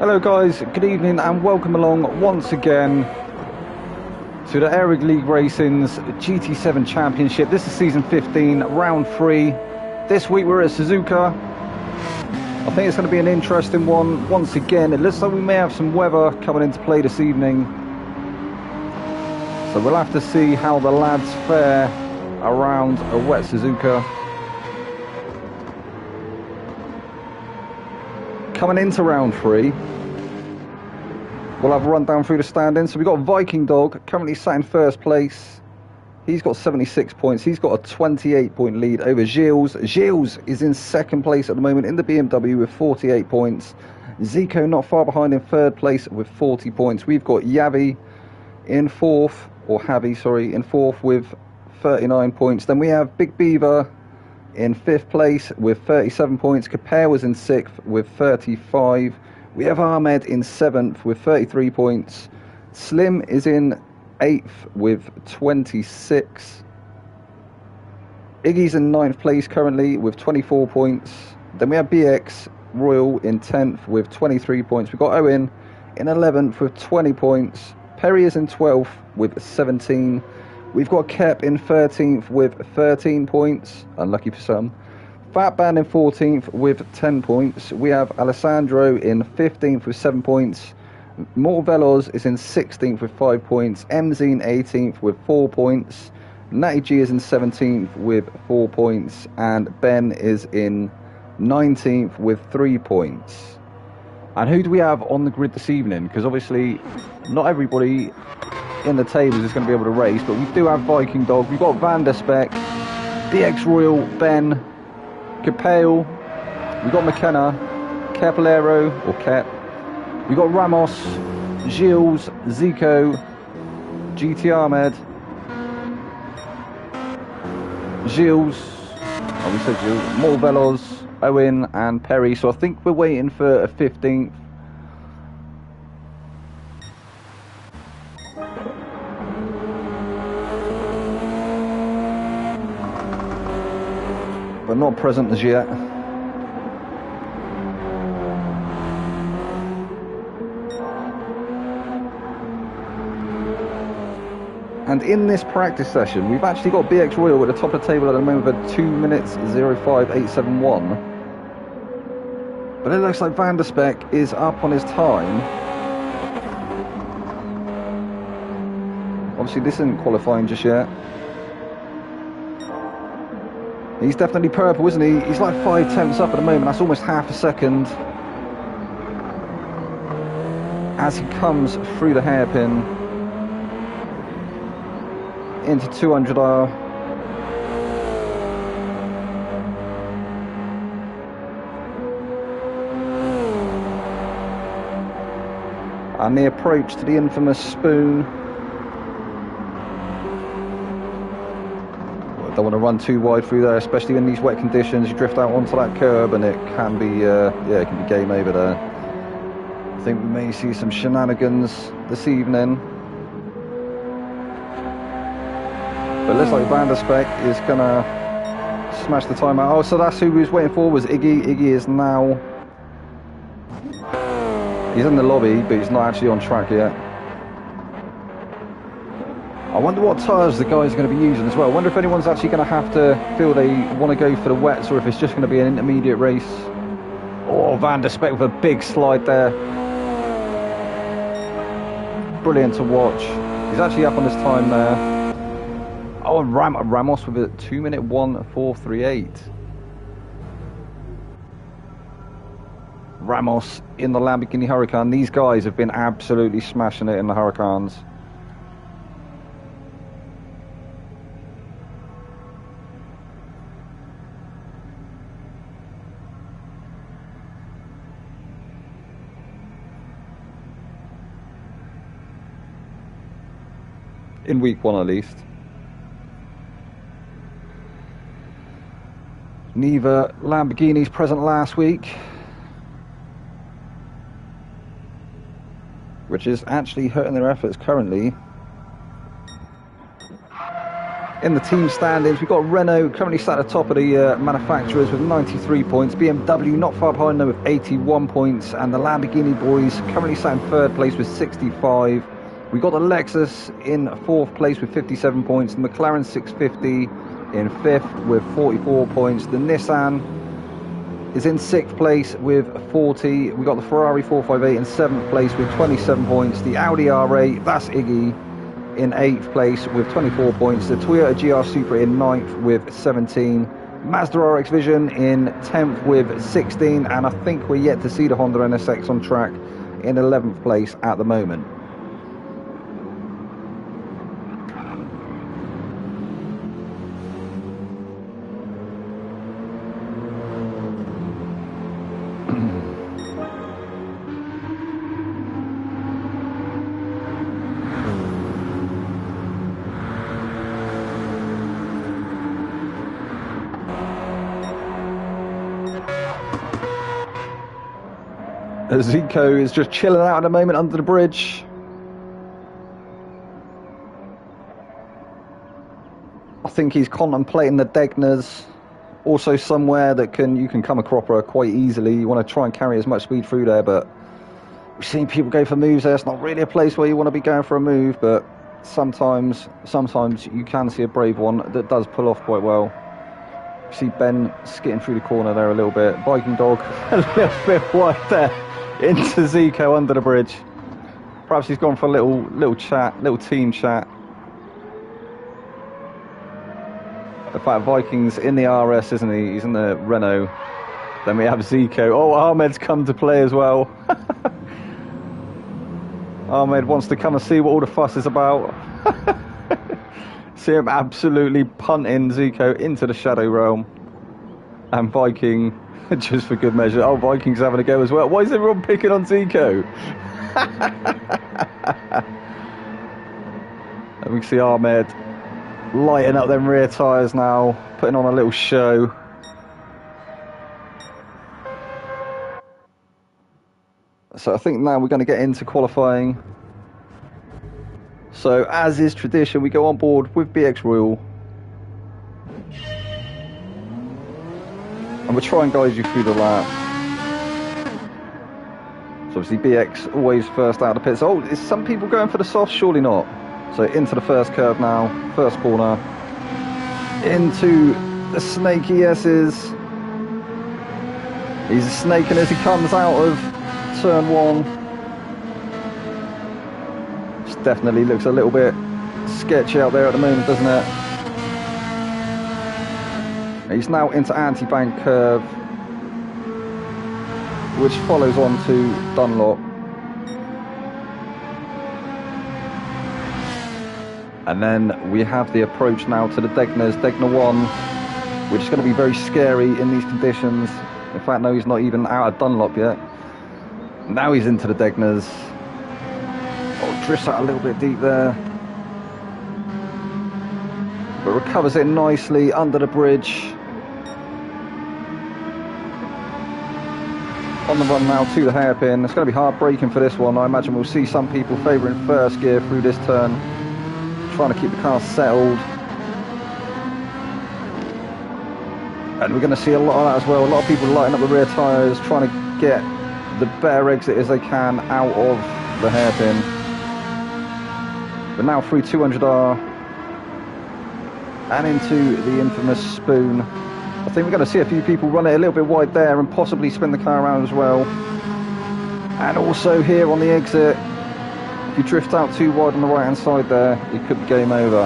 Hello guys, good evening and welcome along once again to the Aero League Racing's Gt7 Championship. This is season 15, round 3. This week we're at Suzuka. I think it's going to be an interesting one. Once again, it looks like we may have some weather coming into play this evening. So we'll have to see how the lads fare around a wet Suzuka. Coming into round 3, we'll have a run down through the standings. So we've got Viking Dog, currently sat in first place. He's got 76 points. He's got a 28-point lead over Gilles. Gilles is in second place at the moment in the BMW with 48 points. Zico not far behind in third place with 40 points. We've got Yavi in fourth, or Javi, sorry, in fourth with 39 points. Then we have Big Beaver in 5th place with 37 points. Capel was in 6th with 35. We have Ahmed in 7th with 33 points. Slim is in 8th with 26. Iggy's in 9th place currently with 24 points. Then we have BX Royal in 10th with 23 points. We've got Owen in 11th with 20 points. Perry is in 12th with 17. We've got Kep in 13th with 13 points, unlucky for some. Fatban in 14th with 10 points. We have Alessandro in 15th with 7 points. Morvelos is in 16th with 5 points. MZ in 18th with 4 points. Natty G is in 17th with 4 points. And Ben is in 19th with 3 points. And who do we have on the grid this evening? Because obviously not everybody in the tables is going to be able to race, but we do have Viking Dog, we've got Van der Speck, BX Royal, Ben, Capel, we've got McKenna, Aero or Kep, we've got Ramos, Gilles, Zico, GT Ahmed, Gilles, we said Gilles, Morvelos, Owen and Perry. So I think we're waiting for a 15th. But not present as yet. And in this practice session, we've actually got BX Royal at the top of the table at the moment with 2 minutes 05871. But it looks like Van der Speck is up on his time. Obviously this isn't qualifying just yet. He's definitely purple, isn't he? He's like 5/10 up at the moment. That's almost half a second. As he comes through the hairpin into 200R. And the approach to the infamous spoon. Don't want to run too wide through there, especially in these wet conditions. You drift out onto that curb and it can be, yeah, it can be game over there. I think we may see some shenanigans this evening. But it looks like Van der Speck is going to smash the time out. Oh, so that's who we was waiting for, was Iggy. Iggy is now... He's in the lobby, but he's not actually on track yet. I wonder what tyres the guys are going to be using as well. I wonder if anyone's actually going to have to feel they want to go for the wets, or if it's just going to be an intermediate race. Oh, Van der Speck with a big slide there. brilliant to watch. He's actually up on his time there. Oh, Ramos with a 2-minute 1:4.38. Ramos in the Lamborghini Huracan. These guys have been absolutely smashing it in the Huracans. In week 1 at least. Neither Lamborghinis present last week, which is actually hurting their efforts currently. In the team standings, we've got Renault currently sat at the top of the manufacturers with 93 points. BMW not far behind them with 81 points. And the Lamborghini boys currently sat in 3rd place with 65. We got the Lexus in 4th place with 57 points. The McLaren 650 in 5th with 44 points. The Nissan is in 6th place with 40. We got the Ferrari 458 in 7th place with 27 points. The Audi R8, that's Iggy, in 8th place with 24 points. The Toyota GR Supra in 9th with 17. Mazda RX Vision in 10th with 16. And I think we're yet to see the Honda NSX on track in 11th place at the moment. Zico is just chilling out at the moment under the bridge. I think he's contemplating the Degners. Also somewhere that you can come a cropper quite easily. You want to try and carry as much speed through there, but we've seen people go for moves there. It's not really a place where you want to be going for a move, but sometimes you can see a brave one that does pull off quite well. You see Ben skidding through the corner there a little bit. Viking Dog a little bit wide there into Zico under the bridge. Perhaps he's gone for a little chat, little team chat. In fact, Viking's in the RS, isn't he? He's in the Renault. Then we have Zico. Oh, Ahmed's come to play as well. Ahmed wants to come and see what all the fuss is about. See him absolutely punting Zico into the Shadow Realm. And Viking, just for good measure. Oh, Viking's having a go as well. Why is everyone picking on Zico? And we can see Ahmed lighting up them rear tyres now, putting on a little show. So I think now we're going to get into qualifying. So as is tradition, we go on board with BX Royal. And we'll try and guide you through the lap. So obviously BX always first out of the pits. Oh, is some people going for the soft? Surely not. So into the first curve now, first corner. Into the snaky S's. He's snaking as he comes out of turn 1. This definitely looks a little bit sketchy out there at the moment, doesn't it? He's now into anti-bank curve, which follows on to Dunlop. And then we have the approach now to the Degners, Degner 1, which is going to be very scary in these conditions. In fact, no, he's not even out of Dunlop yet. Now he's into the Degners. Oh, drifts out a little bit deep there. But recovers it nicely under the bridge. On the run now to the hairpin. It's going to be hard braking for this one. I imagine we'll see some people favouring first gear through this turn, trying to keep the car settled. And we're going to see a lot of that as well. A lot of people lighting up the rear tyres, trying to get the better exit as they can out of the hairpin. We're now through 200R and into the infamous spoon. I think we're going to see a few people run it a little bit wide there and possibly spin the car around as well. And also here on the exit, If you drift out too wide on the right hand side there, it could be game over.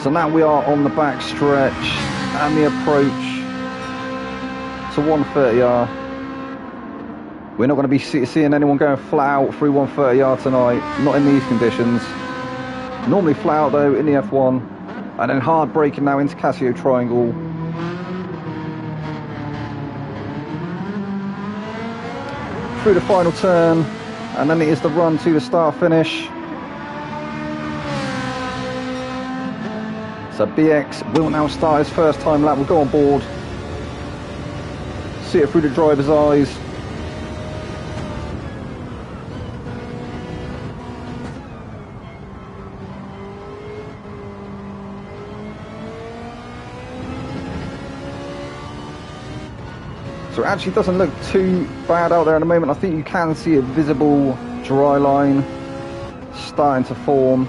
So now we are on the back stretch and the approach to 130R. We're not going to be seeing anyone going flat out through 130R tonight, not in these conditions. Normally flat out though in the F1, and then hard braking now into Casio Triangle. Through the final turn, and then it is the run to the start finish. So BX will now start his first time lap. We'll go on board, see it through the driver's eyes. So it actually doesn't look too bad out there at the moment. I think you can see a visible dry line starting to form.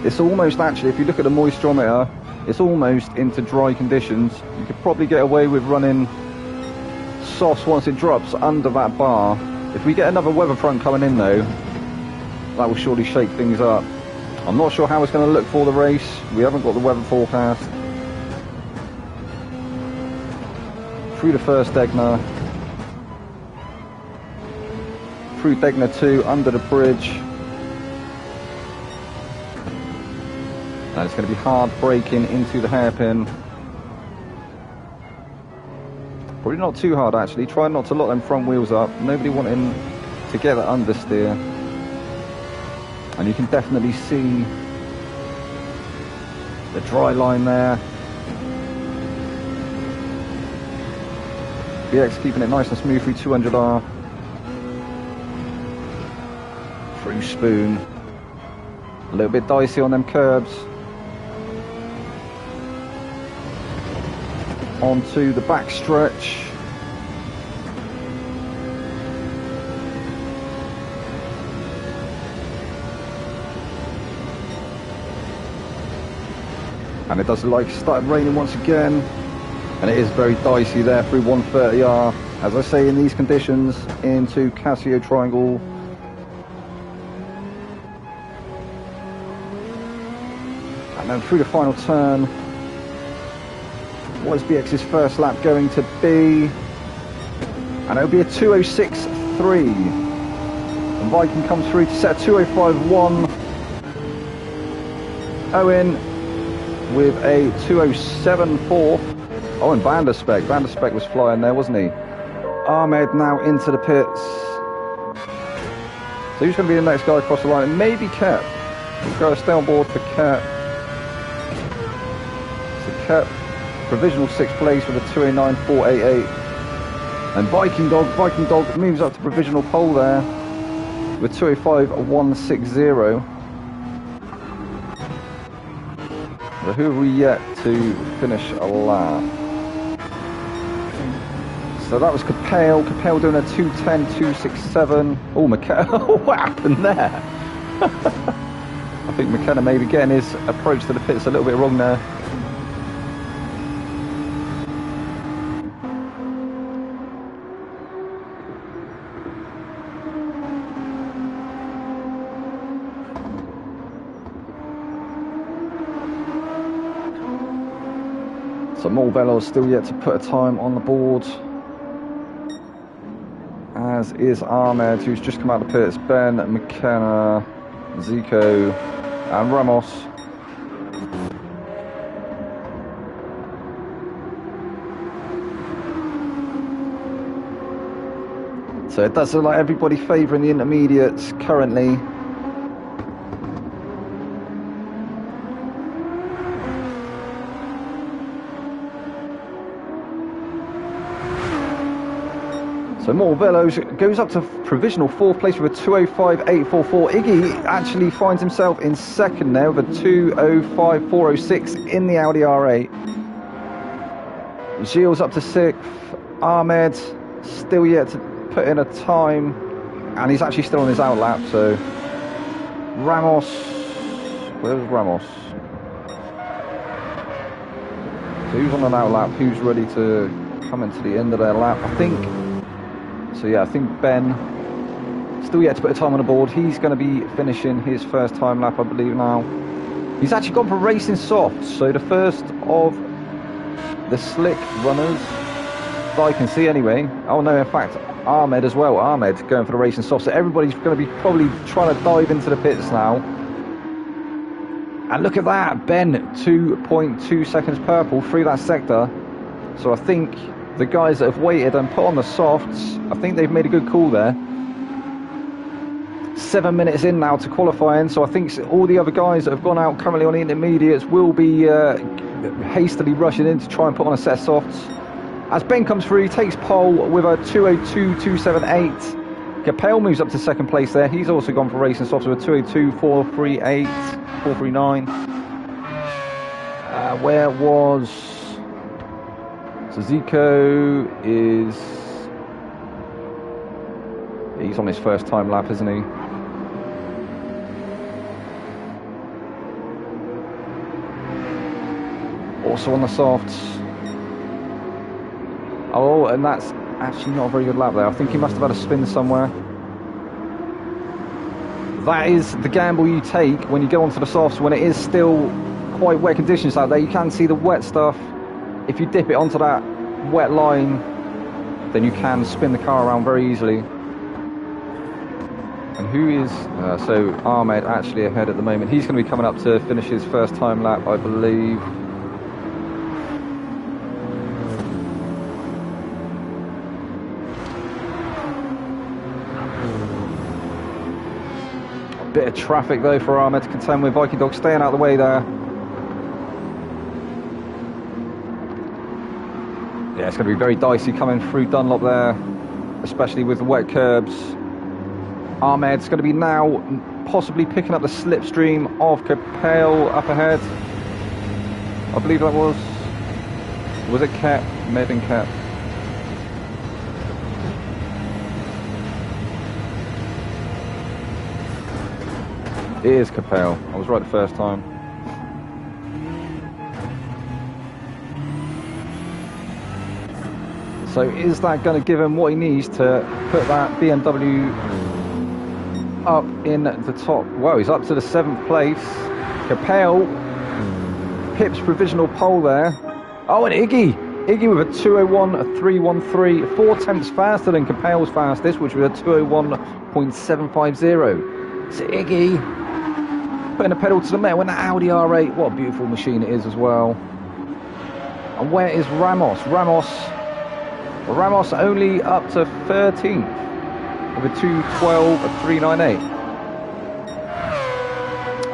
It's almost, actually, if you look at the moisturometer, it's almost into dry conditions. You could probably get away with running softs once it drops under that bar. If we get another weather front coming in though, that will surely shake things up. I'm not sure how it's going to look for the race. We haven't got the weather forecast. Through the first Degner, through Degner 2, under the bridge, and it's going to be hard braking into the hairpin. Probably not too hard actually, try not to lock them front wheels up, nobody wanting to get that understeer, and you can definitely see the dry line there. BX keeping it nice and smooth through 200R. Through Spoon. A little bit dicey on them curbs. Onto the back stretch. And it does look like it started raining once again. And it is very dicey there through 130R. As I say, in these conditions, into Casio Triangle. And then through the final turn. What is BX's first lap going to be? And it'll be a 2:06.3. And Viking comes through to set a 2:05.1. Owen with a 2:07.4. Oh, and Van der Spek was flying there, wasn't he? Ahmed now into the pits. So who's going to be the next guy across the line? Maybe Kep. We'll go stay on board for Kep. So Kep, provisional 6th place with a 2:09.488. And Viking Dog moves up to provisional pole there with 2:05.160. So who have we yet to finish a lap? So that was Capel doing a 2:10.267. Oh, McKenna, what happened there? I think McKenna maybe getting his approach to the pits a little bit wrong there. So Morbello's still yet to put a time on the board, as is Ahmed, who's just come out of the pits, Ben, McKenna, Zico and Ramos. So it does look like everybody favouring the intermediates currently. So Morvello goes up to provisional 4th place with a 2:05.844. Iggy actually finds himself in 2nd now with a 2:05.406 in the Audi R8. Gilles up to 6th. Ahmed still yet to put in a time, and he's actually still on his out lap. So Ramos, where's Ramos? So who's on an out lap? Who's ready to come into the end of their lap? I think. So yeah, I think Ben Still yet to put a time on the board. He's going to be finishing his first time lap, I believe now. He's actually gone for racing softs, so the first of the slick runners that I can see anyway. Oh no, in fact, Ahmed as well. Ahmed going for the racing softs. So everybody's going to be probably trying to dive into the pits now. And look at that, Ben, 2.2 seconds purple through that sector. So I think the guys that have waited and put on the softs, I think they've made a good call there. 7 minutes in now to qualifying, so I think all the other guys that have gone out currently on the intermediates will be hastily rushing in to try and put on a set of softs. As Ben comes through, he takes pole with a 202.278. Capel moves up to second place there. He's also gone for racing softs with a 202.438, 439. Where was Suzukaaaaaa? He's on his first time lap, isn't he? Also on the softs. Oh, and that's actually not a very good lap there. I think he must have had a spin somewhere. That is the gamble you take when you go onto the softs when it is still quite wet conditions out there. You can see the wet stuff. If you dip it onto that wet line, then you can spin the car around very easily. And who is... so Ahmed actually ahead at the moment. He's going to be coming up to finish his first time lap, I believe. Bit of traffic though for Ahmed to contend with. Viking Dog staying out of the way there. Yeah, it's going to be very dicey coming through Dunlop there, especially with the wet curbs. Ahmed's going to be now possibly picking up the slipstream of Capel up ahead. I believe that was it Cap? May have been Cap. It is Capel. I was right the first time. So is that going to give him what he needs to put that BMW up in the top? Well, he's up to the 7th place. Capel pips provisional pole there. Oh, and Iggy with a 201.313, 4 tenths faster than Capel's fastest, which was a 201.750. So Iggy putting a pedal to the metal in the Audi R8. What a beautiful machine it is as well. And where is Ramos? Ramos only up to 13th with a 212.398.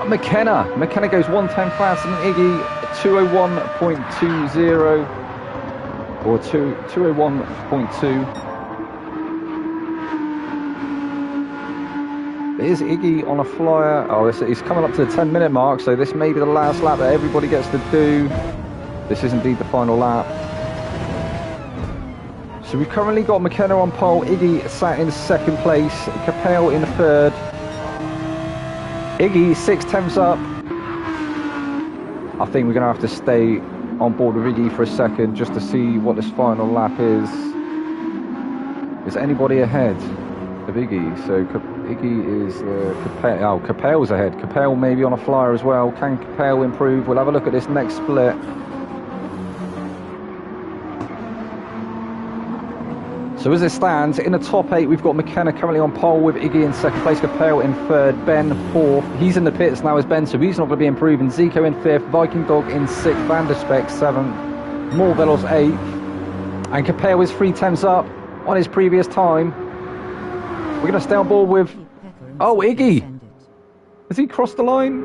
McKenna goes 110 faster than Iggy, 201.20 or 201.2. Is Iggy on a flyer? Oh, he's coming up to the 10-minute mark, so this may be the last lap that everybody gets to do. This is indeed the final lap. So we've currently got McKenna on pole, Iggy sat in 2nd place, Capel in 3rd. Iggy 6 tenths up. I think we're going to have to stay on board with Iggy for a second just to see what this final lap is. Is anybody ahead of Iggy? So Iggy is Capel. Oh, Capel's ahead. Capel maybe on a flyer as well. Can Capel improve? We'll have a look at this next split. So as it stands, in the top 8, we've got McKenna currently on pole with Iggy in 2nd place, Capel in 3rd, Ben 4th. He's in the pits now as Ben, so he's not going to be improving. Zico in 5th, Viking Dog in 6th, Van der Speck 7th, Morvelos 8th. And Capel is 3 tenths up on his previous time. We're going to stay on board with... Oh, Iggy! Has he crossed the line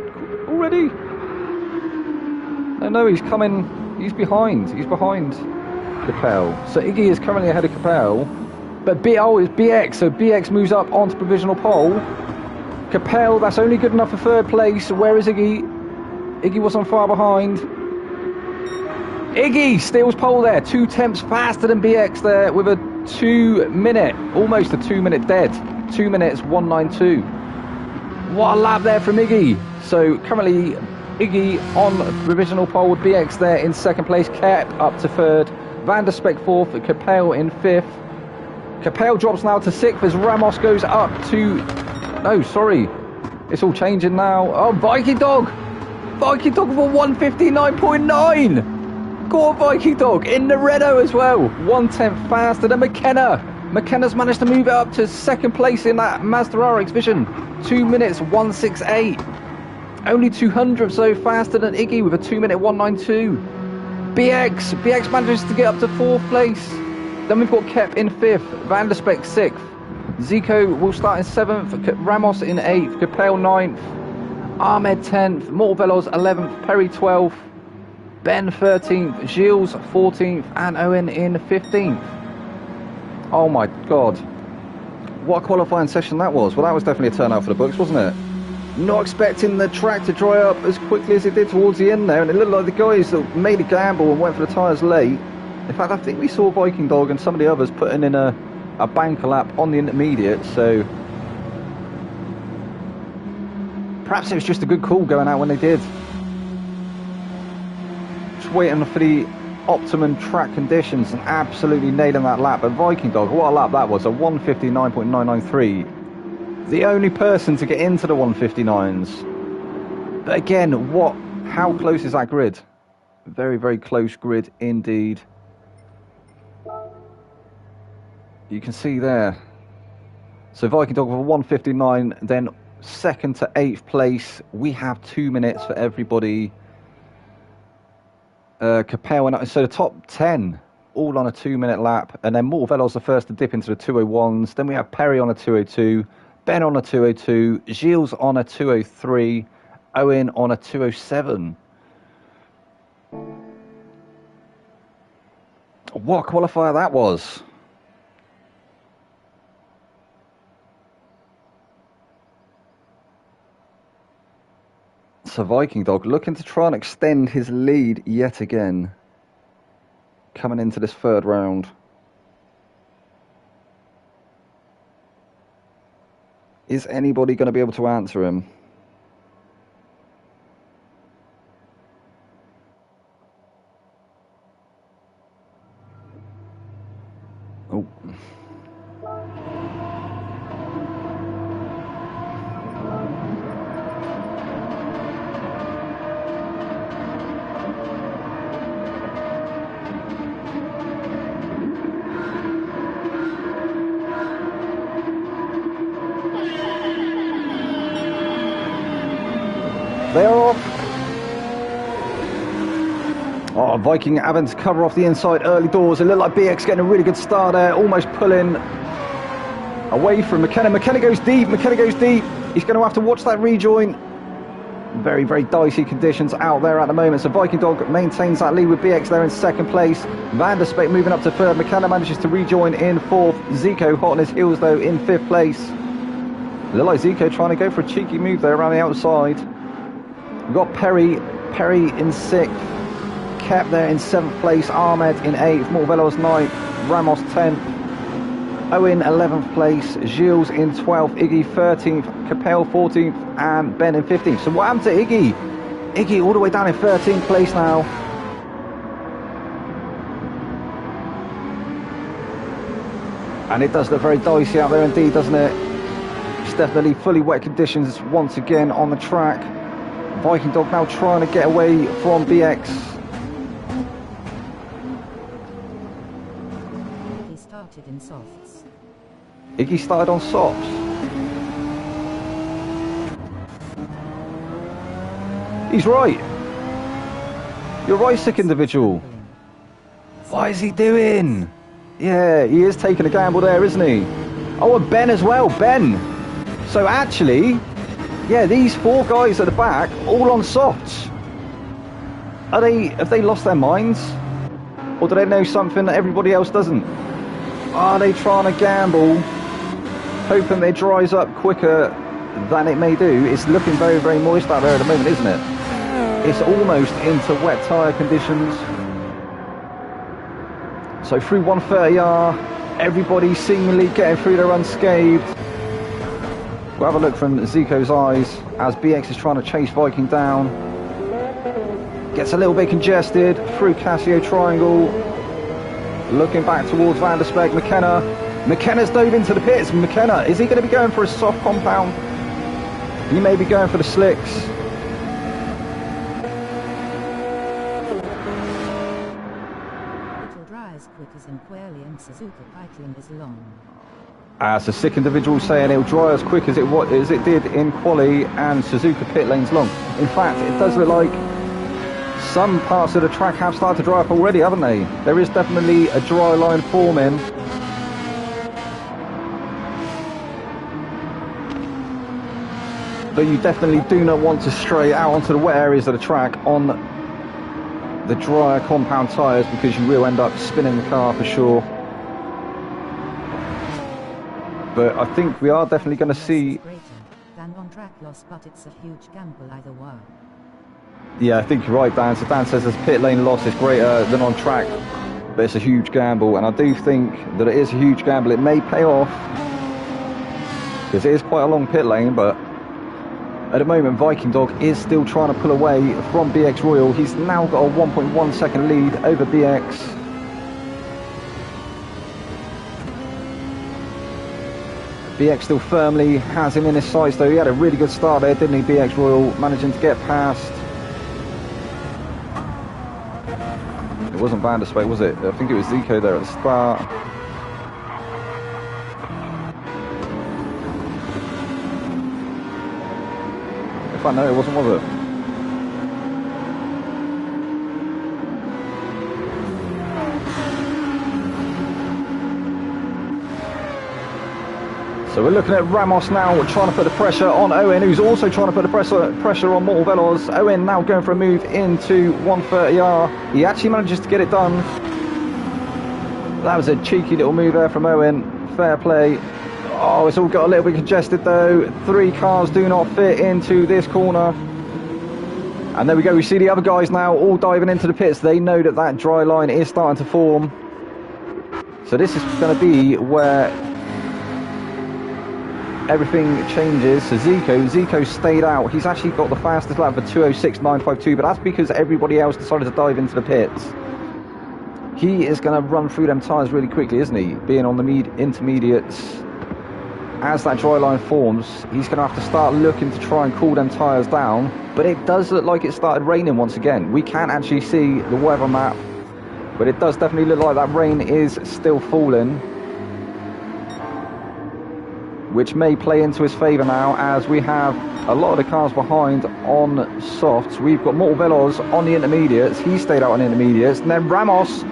already? No, he's coming... He's behind. He's behind Capel. So Iggy is currently ahead of Capel. But it's BX, so BX moves up onto provisional pole. Capel, that's only good enough for 3rd place. Where is Iggy? Iggy was on far behind. Iggy steals pole there. 2 tenths faster than BX there with a 2 minute, almost a 2 minute dead. 2 minutes 192. What a lap there from Iggy. So currently Iggy on provisional pole with BX there in 2nd place. Cap up to 3rd. Van der Speck 4th. Capel in 5th. Capel drops now to 6th as Ramos goes up to... No, sorry. It's all changing now. Oh, Viking Dog! Viking Dog for 159.9! Go on, Viking Dog, in the Renault as well. 1/10 faster than McKenna. McKenna's managed to move it up to 2nd place in that Mazda RX Vision. 2 minutes 168. Only 200 so faster than Iggy with a 2 minute 192. BX manages to get up to 4th place. Then we've got Kep in 5th, Van der Speck 6th. Zico will start in 7th, Ramos in 8th, Capel 9th, Ahmed 10th, Morvelos 11th, Perry 12th, Ben 13th, Gilles 14th, and Owen in 15th. Oh my god. What a qualifying session that was. Well, that was definitely a turnout for the books, wasn't it? Not expecting the track to dry up as quickly as it did towards the end there, and it looked like the guys that made a gamble and went for the tyres late. In fact, I think we saw Viking Dog and some of the others putting in a banker lap on the intermediate, so perhaps it was just a good call going out when they did. Just waiting for the optimum track conditions and absolutely nailing that lap. But Viking Dog, what a lap that was, a 159.993. The only person to get into the 159s. But again, how close is that grid? Very, very close grid indeed. You can see there. So Viking Dog with a 159, then 2nd to 8th place. We have 2 minutes for everybody. Capel went up, so the top 10 all on a 2 minute lap, and then Morvelos the first to dip into the 201s. Then we have Perry on a 202, Ben on a 202, Gilles on a 203, Owen on a 207. What a qualifier that was. So Viking Dog looking to try and extend his lead yet again, coming into this 3rd round. Is anybody going to be able to answer him? Oh. They're off. Oh, Viking having to cover off the inside early doors. It looked like BX getting a really good start there, almost pulling away from McKenna. McKenna goes deep. McKenna goes deep. He's going to have to watch that rejoin. Very, very dicey conditions out there at the moment. So Viking Dog maintains that lead with BX there in 2nd place. Van der Speck moving up to 3rd. McKenna manages to rejoin in 4th. Zico hot on his heels though in 5th place. Look like Zico trying to go for a cheeky move there around the outside. We've got Perry in 6th, Kep there in 7th place, Ahmed in 8th, Morvelos 9th, Ramos 10th, Owen 11th place, Gilles in 12th, Iggy 13th, Capel 14th, and Ben in 15th. So what happened to Iggy? Iggy all the way down in 13th place now. And it does look very dicey out there indeed, doesn't it? It's definitely fully wet conditions once again on the track. Viking Dog now trying to get away from BX. He started in softs. Iggy started on softs. He's right. You're right, sick individual. What is he doing? Yeah, he is taking a gamble there, isn't he? Oh, and Ben as well, Ben. So actually, yeah, these 4 guys at the back, all on softs. Have they lost their minds? Or do they know something that everybody else doesn't? Are they trying to gamble, hoping it dries up quicker than it may do? It's looking very, very moist out there at the moment, isn't it? It's almost into wet tyre conditions. So through 130R, everybody seemingly getting through there unscathed. We'll have a look from Zico's eyes as BX is trying to chase Viking down. Gets a little bit congested through Casio Triangle. Looking back towards Van der Speck. McKenna McKenna's dove into the pits. McKenna, is he going to be going for a soft compound? He may be going for the slicks. It will dry as quick as in Quayle and Suzuka pipeline is long. It's a sick individual saying it'll dry as quick as it did in Quali and Suzuka pit lanes long. In fact, it does look like some parts of the track have started to dry up already, haven't they? There is definitely a dry line forming. But you definitely do not want to stray out onto the wet areas of the track on the drier compound tyres, because you will end up spinning the car for sure. But I think we are definitely going to see... Greater than on track loss, but it's a huge gamble either way. Yeah, I think you're right, Dan. So Dan says his pit lane loss is greater than on track, but it's a huge gamble. And I do think that it is a huge gamble. It may pay off, because it is quite a long pit lane, but at the moment Viking Dog is still trying to pull away from BX Royal. He's now got a 1.1 second lead over BX. BX still firmly has him in his sights though. He had a really good start there, didn't he, BX Royal, managing to get past. It wasn't Vandersway, was it? I think it was Zico there at the start. In fact, no, it wasn't, was it? So we're looking at Ramos now trying to put the pressure on Owen, who's also trying to put the pressure on Mortal Veloz. Owen now going for a move into 130R. He actually manages to get it done. That was a cheeky little move there from Owen. Fair play. Oh, it's all got a little bit congested though. 3 cars do not fit into this corner. And there we go. We see the other guys now all diving into the pits. They know that that dry line is starting to form. So this is going to be where everything changes. So Zico stayed out. He's actually got the fastest lap for 2:06.952, but that's because everybody else decided to dive into the pits. He is going to run through them tyres really quickly, isn't he? Being on the intermediates. As that dry line forms, he's going to have to start looking to try and cool them tyres down. But it does look like it started raining once again. We can't actually see the weather map, but it does definitely look like that rain is still falling, which may play into his favour now, as we have a lot of the cars behind on softs. We've got Mortal Veloz on the intermediates. He stayed out on the intermediates. And then Ramos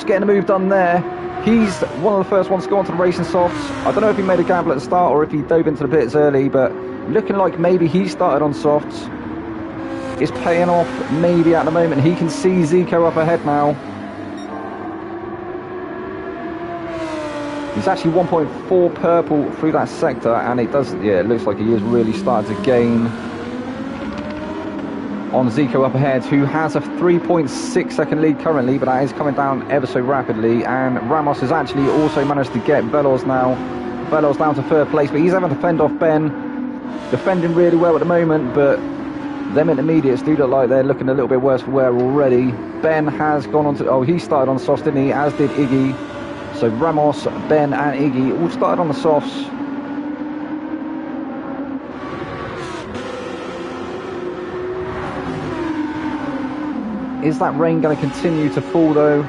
getting a move done there. He's one of the first ones to go onto the racing softs. I don't know if he made a gamble at the start or if he dove into the pits early, but looking like maybe he started on softs. It's paying off maybe at the moment. He can see Zico up ahead now. He's actually 1.4 purple through that sector, and it does, yeah, it looks like he is really starting to gain on Zico up ahead, who has a 3.6 second lead currently, but that is coming down ever so rapidly. And Ramos has actually also managed to get Veloz now. Veloz down to 3rd place, but he's having to fend off Ben. Defending really well at the moment, but them intermediates do look like they're looking a little bit worse for wear already. Ben has gone on to, oh, he started on softs, didn't he? As did Iggy. So Ramos, Ben and Iggy all started on the softs. Is that rain going to continue to fall though?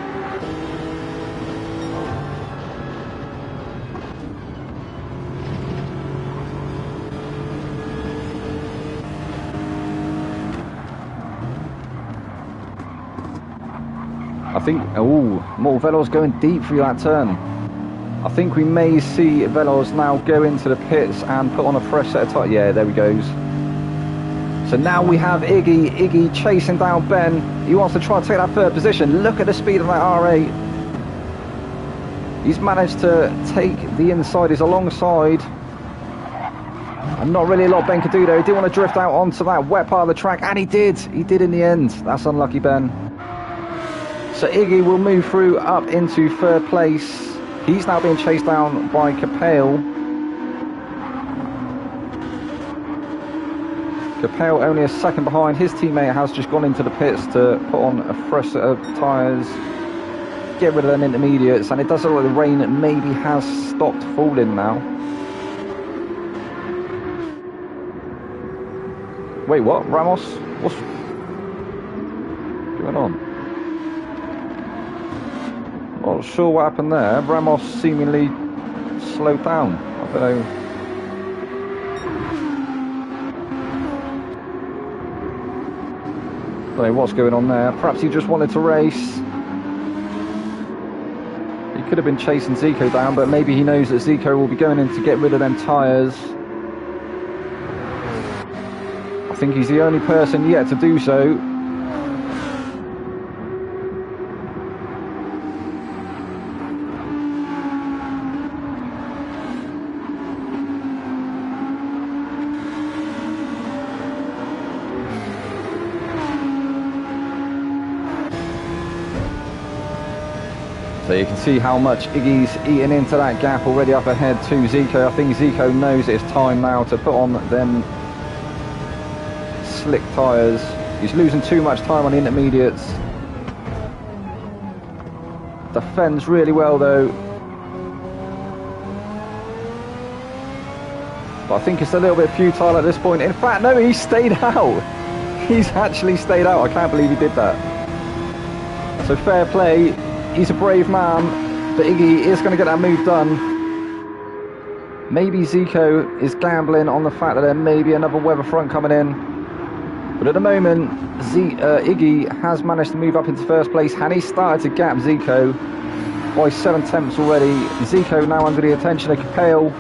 I think, oh, more Veloz going deep through that turn. I think we may see Veloz now go into the pits and put on a fresh set of tyres. Yeah, there he goes. So now we have Iggy chasing down Ben. He wants to try and take that 3rd position. Look at the speed of that R8. He's managed to take the inside. He's alongside. And not really a lot Ben could do though. He didn't want to drift out onto that wet part of the track, and he did. He did in the end. That's unlucky, Ben. So Iggy will move through up into 3rd place. He's now being chased down by Capel. Capel only a second behind. His teammate has just gone into the pits to put on a fresh set of tyres. get rid of them intermediates, and it does look like the rain maybe has stopped falling now. Wait, what? Ramos? What's going on? Not sure what happened there. Ramos seemingly slowed down. I don't know. Don't know what's going on there. Perhaps he just wanted to race. He could have been chasing Zico down, but maybe he knows that Zico will be going in to get rid of them tyres. I think he's the only person yet to do so. So you can see how much Iggy's eaten into that gap already up ahead to Zico. I think Zico knows it's time now to put on them slick tyres. He's losing too much time on the intermediates. Defends really well though. But I think it's a little bit futile at this point. In fact, no, he stayed out. He's actually stayed out. I can't believe he did that. So fair play. He's a brave man, but Iggy is going to get that move done. Maybe Zico is gambling on the fact that there may be another weather front coming in. But at the moment, Iggy has managed to move up into first place, and he started to gap Zico by 7 tenths already. Zico now under the attention of Capel.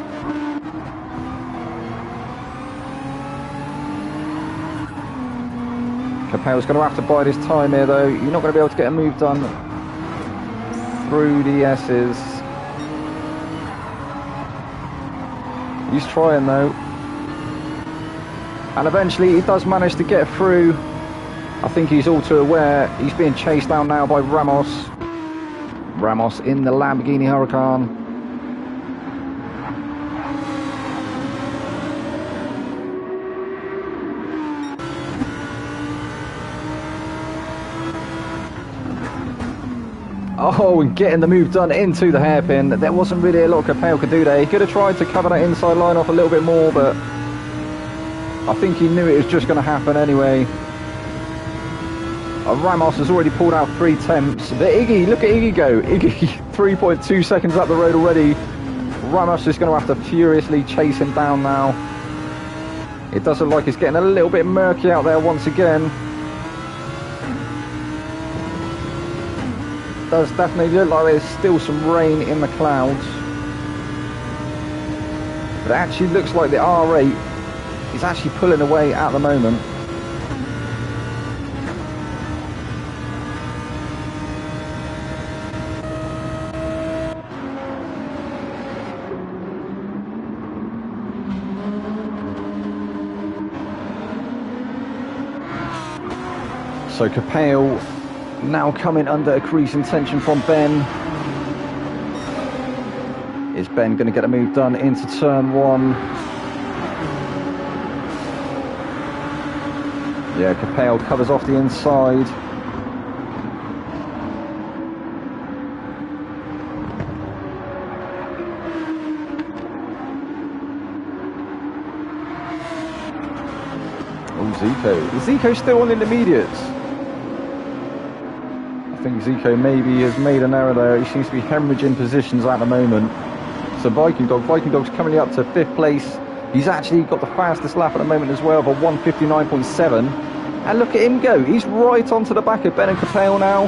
Capel's going to have to bide his time here though. You're not going to be able to get a move done through the S's. He's trying though, and eventually he does manage to get through. I think he's all too aware he's being chased down now by Ramos. Ramos in the Lamborghini Huracan. Oh, and getting the move done into the hairpin. There wasn't really a lot Capel could do there. He could have tried to cover that inside line off a little bit more, but I think he knew it was just going to happen anyway. Ramos has already pulled out 3 tenths. But Iggy, look at Iggy go. Iggy 3.2 seconds up the road already. Ramos is going to have to furiously chase him down now. It does look like it's getting a little bit murky out there once again. Does definitely look like there's still some rain in the clouds, but it actually looks like the R8 is actually pulling away at the moment. So Capel now coming under a crease intention from Ben. Is Ben going to get a move done into turn 1? Yeah, Capel covers off the inside. Oh, Zico. Is Zico still on intermediates? I think Zico maybe has made an error there. He seems to be hemorrhaging positions at the moment. So Viking Dog's currently up to 5th place. He's actually got the fastest lap at the moment as well, of a 1:59.7. And look at him go. He's right onto the back of Ben and Capel now.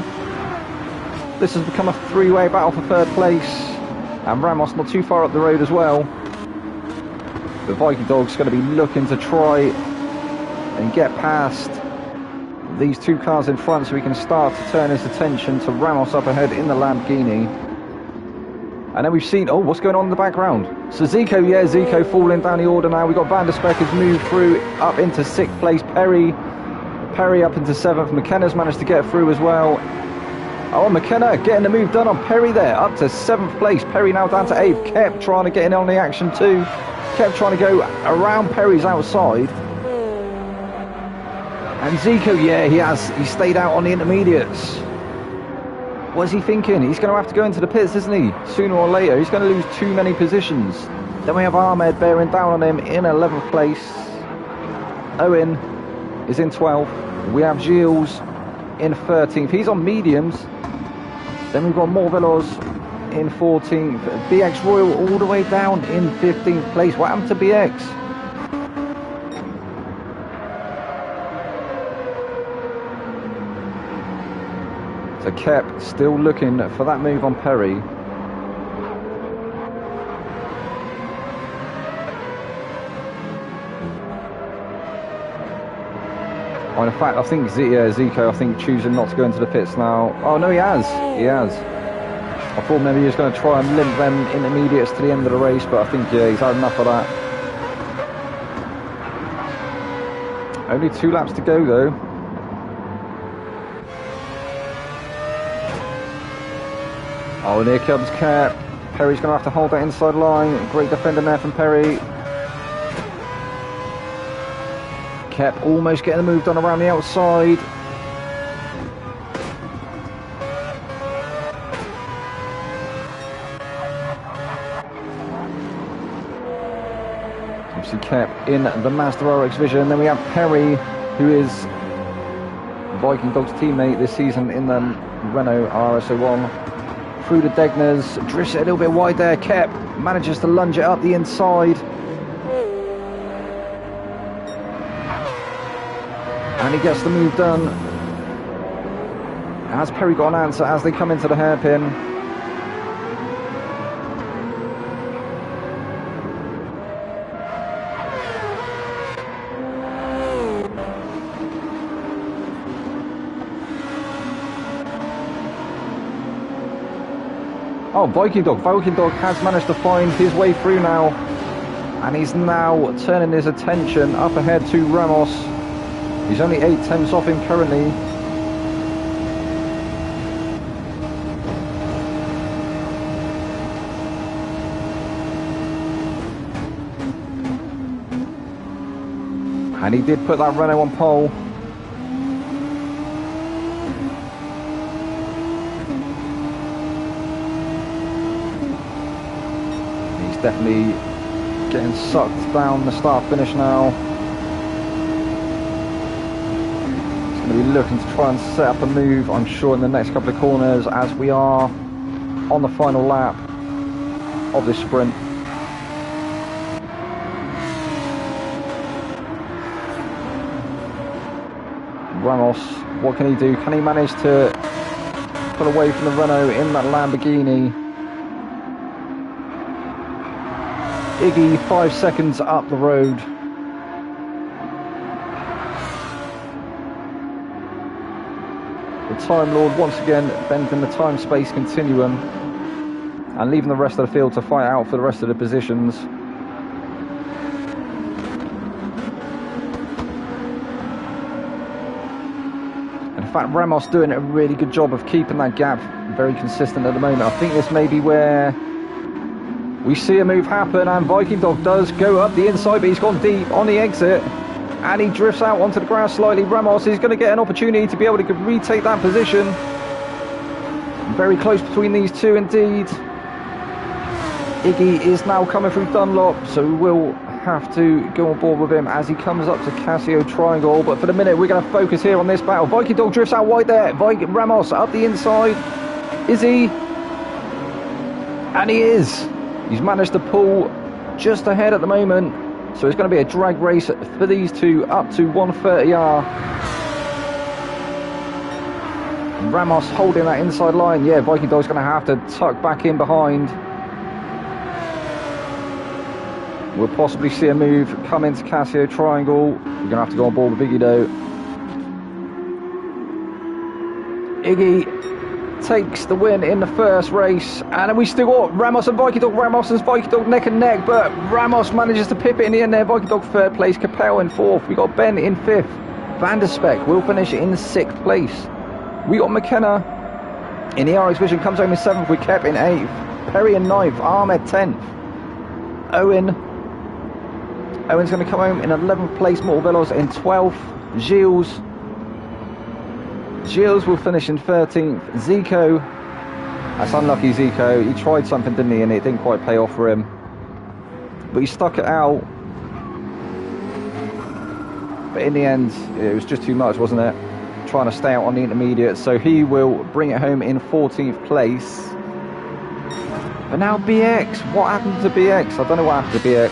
This has become a 3-way battle for 3rd place. And Ramos not too far up the road as well. The Viking Dog's going to be looking to try and get past these 2 cars in front so we can start to turn his attention to Ramos up ahead in the Lamborghini. And then we've seen, oh, what's going on in the background? So Zico, yeah, Zico falling down the order now. We've got Van der Speck has moved through up into 6th place. Perry up into 7th. McKenna's managed to get through as well. Oh, McKenna getting the move done on Perry there, up to 7th place. Perry now down to 8th. Kept trying to get in on the action too. Kept trying to go around Perry's outside. And Zico, yeah, he stayed out on the intermediates. What's he thinking? He's going to have to go into the pits, isn't he? Sooner or later. He's going to lose too many positions. Then we have Ahmed bearing down on him in 11th place. Owen is in 12th. We have Gilles in 13th. He's on mediums. Then we've got Morvelos in 14th. BX Royal all the way down in 15th place. What happened to BX? So Kep still looking for that move on Perry. Oh, in fact, I think Zico, I think, choosing not to go into the pits now. Oh, no, he has. He has. I thought maybe he was going to try and limp them intermediates to the end of the race, but I think, yeah, he's had enough of that. Only 2 laps to go, though. Oh, and here comes Cap. Perry's going to have to hold that inside line. Great defending there from Perry. Cap almost getting the move done around the outside. Obviously Cap in the Mazda RX Vision. Then we have Perry, who is Viking Dog's teammate this season in the Renault RS01. Through the Degners, drifts it a little bit wide there. Kep manages to lunge it up the inside. And he gets the move done. Has Perry got an answer as they come into the hairpin? Oh, Viking Dog has managed to find his way through now. And he's now turning his attention up ahead to Ramos. He's only 8 tenths off him currently. And he did put that Renault on pole. He's definitely getting sucked down the start finish now. Be looking to try and set up a move, I'm sure, in the next couple of corners as we are on the final lap of this sprint. Ramos, what can he do? Can he manage to pull away from the Renault in that Lamborghini? Iggy 5 seconds up the road. Time Lord once again bending the time-space continuum and leaving the rest of the field to fight out for the rest of the positions. In fact, Ramos doing a really good job of keeping that gap very consistent at the moment. I think this may be where we see a move happen, and Viking Dog does go up the inside, but he's gone deep on the exit. And he drifts out onto the grass slightly. Ramos is going to get an opportunity to be able to retake that position. Very close between these two indeed. Iggy is now coming through Dunlop, so we will have to go on board with him as he comes up to Casio Triangle. But for the minute, we're going to focus here on this battle. Viking Dog drifts out wide there. Ramos up the inside. Is he? And he is. He's managed to pull just ahead at the moment. So it's going to be a drag race for these two up to 130R. Ramos holding that inside line. Yeah, Viking Dog's going to have to tuck back in behind. We'll possibly see a move come into Casio Triangle. We're going to have to go on board with Iggy though. Iggy takes the win in the first race, and then we still got Ramos and Viking Dog. Ramos and Viking Dog neck and neck, but Ramos manages to pip it in the end there. Viking Dog 3rd place, Capel in 4th. We got Ben in 5th. Van der Speck will finish in 6th place. We got McKenna in the RX Vision, comes home in 7th with Kep in 8th. Perry in 9th, Ahmed 10th. Owen's going to come home in 11th place, Morvelos in 12th. Gilles will finish in 13th. Zico That's unlucky, Zico. He tried something, didn't he? And it didn't quite pay off for him. But he stuck it out. But in the end, it was just too much, wasn't it? Trying to stay out on the intermediate. So he will bring it home in 14th place. But now BX. What happened to BX? I don't know what happened to BX.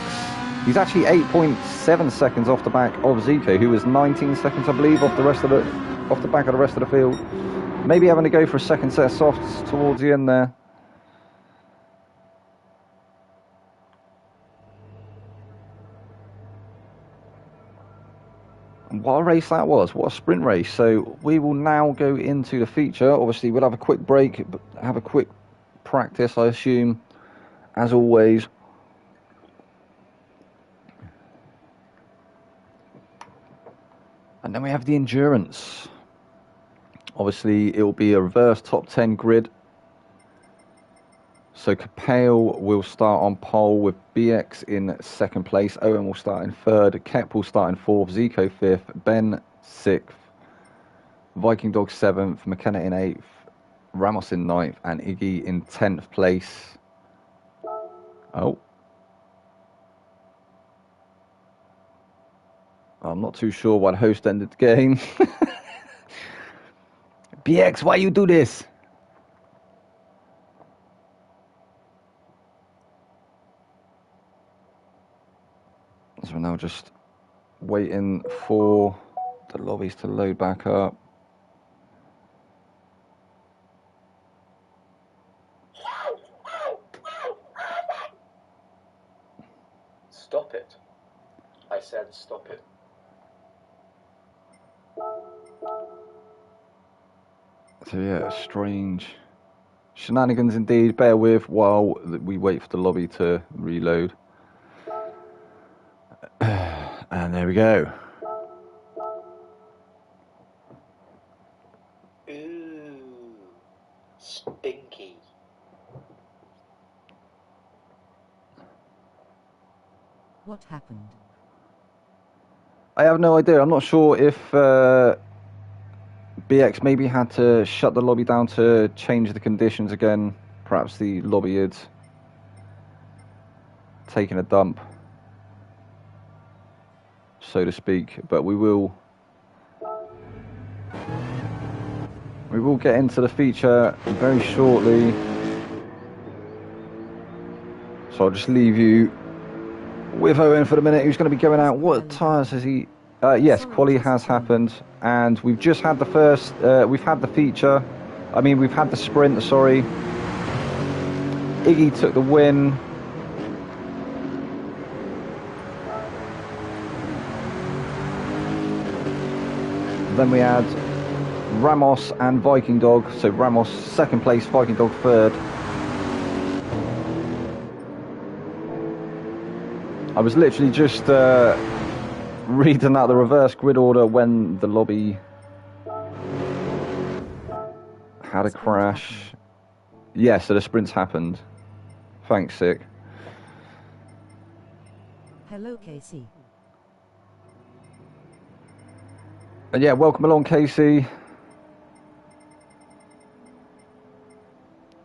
He's actually 8.7 seconds off the back of Zico, who was 19 seconds, I believe, off the back of the rest of the field. Maybe having to go for a second set of softs towards the end there. And what a race that was. What a sprint race. So we will now go into the feature. Obviously, we'll have a quick break, have a quick practice, I assume, as always. And then we have the endurance. Obviously, it will be a reverse top 10 grid. So Capel will start on pole with BX in second place. Owen will start in third. Kep will start in fourth. Zico fifth. Ben sixth. Viking Dog seventh. McKenna in eighth. Ramos in ninth. And Iggy in 10th place. Oh. I'm not too sure why the host ended the game. BX, why you do this? So we're now just waiting for the lobbies to load back up. Stop it. I said stop it. So yeah, strange shenanigans indeed. Bear with while we wait for the lobby to reload. And there we go. Ooh, stinky. What happened? I have no idea. I'm not sure if BX maybe had to shut the lobby down to change the conditions again. Perhaps the lobby had taken a dump, so to speak. But we will get into the feature very shortly. So I'll just leave you with Owen for the minute, who's going to be going out. What tyres has he? Yes, quali has happened, and we've just had the first. We've had the feature. I mean, we've had the sprint. Sorry. Iggy took the win. Then we had Ramos and Viking Dog. So Ramos second place, Viking Dog third. I was literally just reading out the reverse grid order when the lobby had a crash. Yeah, so the sprints happened. Thanks, Sick. Hello, Casey. And yeah, welcome along, Casey.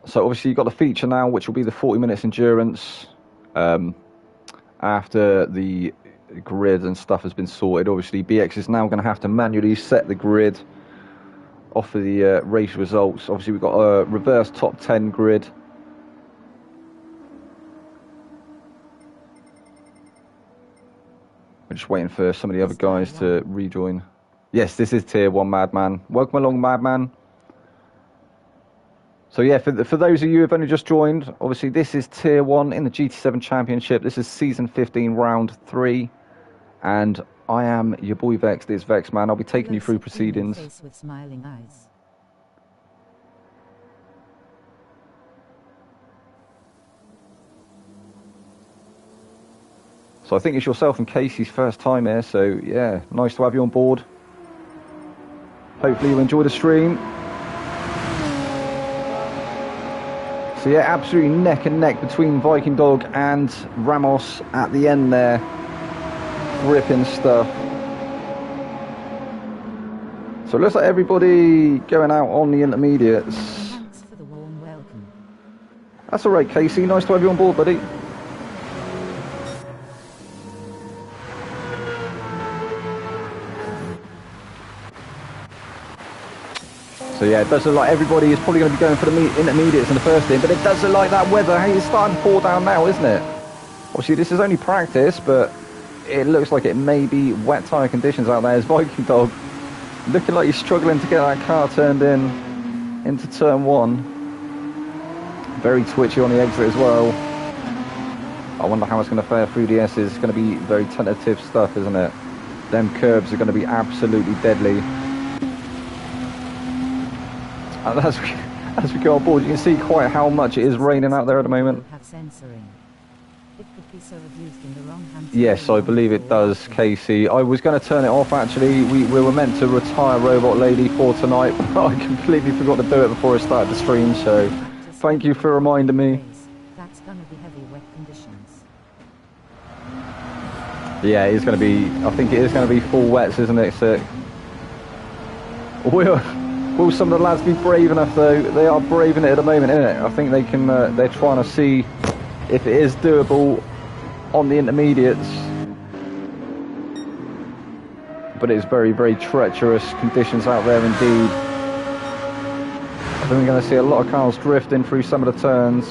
So obviously you've got the feature now, which will be the 40 minutes endurance. After the grid and stuff has been sorted, obviously BX is now going to have to manually set the grid off of the race results. Obviously we've got a reverse top 10 grid. We're just waiting for some of the other guys to rejoin. Yes, this is Tier 1 Madman. Welcome along, Madman. So yeah, for those of you who have only just joined, obviously this is Tier 1 in the Gt7 Championship. This is Season 15, Round 3. And I am your boy Vex, this Vex Man. I'll be taking you through proceedings. Face with smiling eyes. So I think it's yourself and Casey's first time here, so yeah, nice to have you on board. Hopefully you enjoy the stream. So yeah, absolutely neck and neck between Viking Dog and Ramos at the end there. Gripping stuff. So it looks like everybody going out on the intermediates. Thanks for the warm welcome. That's all right, Casey. Nice to have you on board, buddy. So yeah, it does look like everybody is probably going to be going for the intermediates in the first in, but it does look like that weather, hey, it's starting to pour down now, isn't it? Obviously, this is only practice, but it looks like it may be wet tyre conditions out there. As Viking Dog looking like he's struggling to get that car turned into turn one. Very twitchy on the exit as well. I wonder how it's going to fare through the S's. It's going to be very tentative stuff, isn't it? Them curbs are going to be absolutely deadly. And as we go on board, you can see quite how much it is raining out there at the moment. Yes, I believe it does, Casey. I was going to turn it off, actually. We were meant to retire Robot Lady for tonight, but I completely forgot to do it before I started the stream, so thank you for reminding me. That's going to be heavy wet conditions. Yeah, it is going to be, I think it is going to be full wets, isn't it? So, will some of the lads be brave enough, though? They are braving it at the moment, isn't it? I think they can, they're trying to see if it is doable on the intermediates. But it's very, very treacherous conditions out there indeed. I think we're going to see a lot of cars drifting through some of the turns.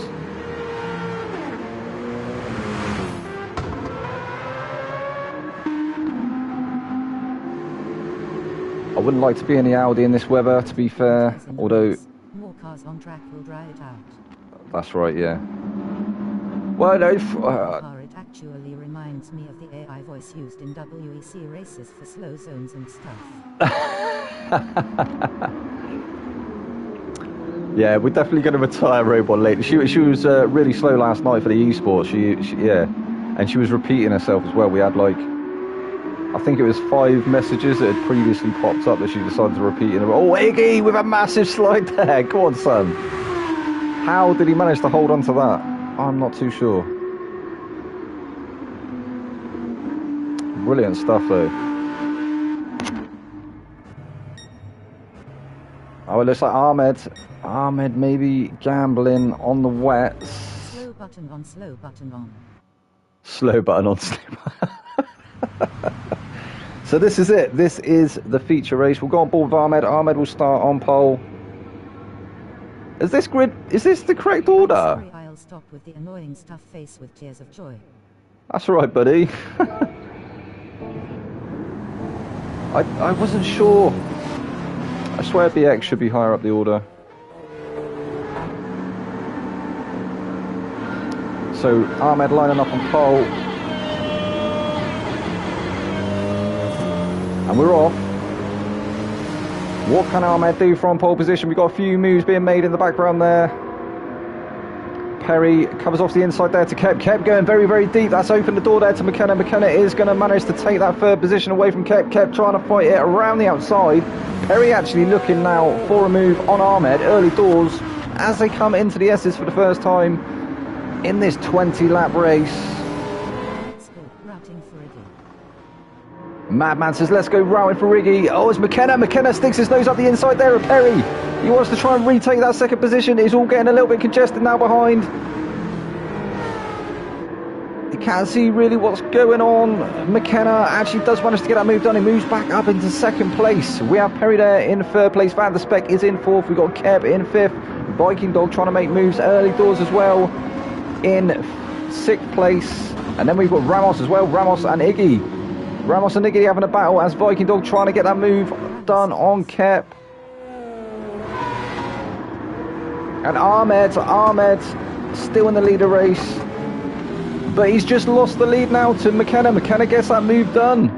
I wouldn't like to be in the Audi in this weather, to be fair, although... More cars on track will dry it out. That's right, yeah. Well, no... It actually reminds me of the AI voice used in WEC races for slow zones and stuff. Yeah, we're definitely going to retire Robot Lady. She was really slow last night for the esports. Yeah, and she was repeating herself as well. We had like, I think it was 5 messages that had previously popped up that she decided to repeat in a row. Oh, Iggy with a massive slide there. Go on, son. How did he manage to hold on to that? I'm not too sure. Brilliant stuff, though. Oh, it looks like Ahmed maybe gambling on the wets. Slow button on, slow button on. Slow button on, slow button. So this is it. This is the feature race. We'll go on board with Ahmed. Ahmed will start on pole. Is this the correct order? Sorry, I'll stop with the annoying stuff face with tears of joy. That's all right, buddy. I wasn't sure. I swear BX should be higher up the order. So Ahmed lining up on pole. And we're off. What can Ahmed do from pole position? We've got a few moves being made in the background there. Perry covers off the inside there to Kep. Kep going very, very deep. That's opened the door there to McKenna. McKenna is going to manage to take that third position away from Kep. Kep trying to fight it around the outside. Perry actually looking now for a move on Ahmed early doors as they come into the S's for the first time in this 20-lap race. Madman says, let's go routing for Riggy. Oh, it's McKenna. McKenna sticks his nose up the inside there of Perry. He wants to try and retake that second position. He's all getting a little bit congested now behind. You can't see really what's going on. McKenna actually does manage to get that move done. He moves back up into second place. We have Perry there in third place. Van der Speck is in fourth. We've got Keb in fifth. Viking Dog trying to make moves early doors as well in sixth place. And then we've got Ramos as well. Ramos and Iggy. Ramos and Iggy having a battle as Viking Dog trying to get that move done on Kep. And Ahmed still in the leader race. But he's just lost the lead now to McKenna. McKenna gets that move done.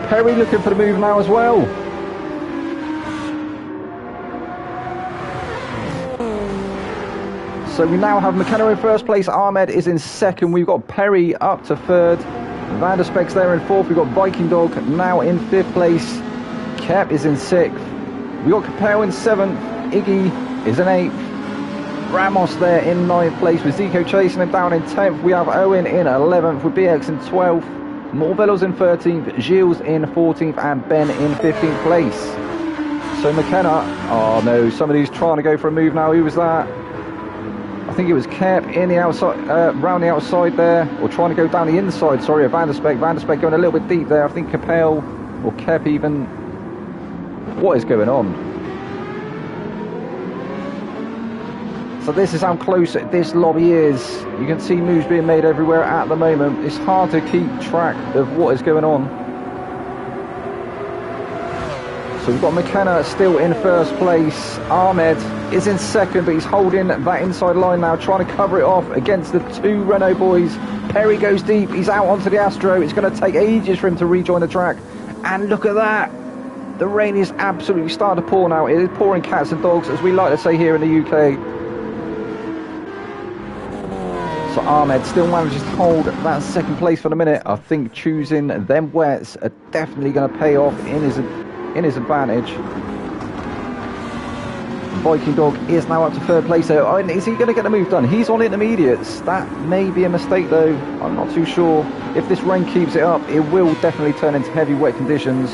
Perry looking for the move now as well. So we now have McKenna in first place. Ahmed is in second. We've got Perry up to third. Van der Speck's there in fourth. We've got Viking Dog now in fifth place. Kep is in sixth. We've got Capel in seventh. Iggy is in eighth. Ramos there in ninth place with Zico chasing him down in 10th. We have Owen in 11th with BX in 12th. Morvello's in 13th. Gilles in 14th and Ben in 15th place. So McKenna, oh no, somebody's trying to go for a move now. Who was that? think it was Kep in the outside, round the outside there, or trying to go down the inside, sorry, of Van der Spek. Van der Spek going a little bit deep there. I think Capel, or Kep even. What is going on? So this is how close this lobby is. You can see moves being made everywhere at the moment. It's hard to keep track of what is going on. So we've got McKenna still in first place. Ahmed is in second, but he's holding that inside line now, trying to cover it off against the two Renault boys. Perry goes deep. He's out onto the Astro. It's going to take ages for him to rejoin the track. And look at that. The rain is absolutely starting to pour now. It is pouring cats and dogs, as we like to say here in the UK. So Ahmed still manages to hold that second place for the minute. I think choosing them wets are definitely going to pay off in his advantage. Viking Dog is now up to third place though. Is he going to get the move done? He's on intermediates. That may be a mistake though. I'm not too sure. If this rain keeps it up, it will definitely turn into heavy wet conditions.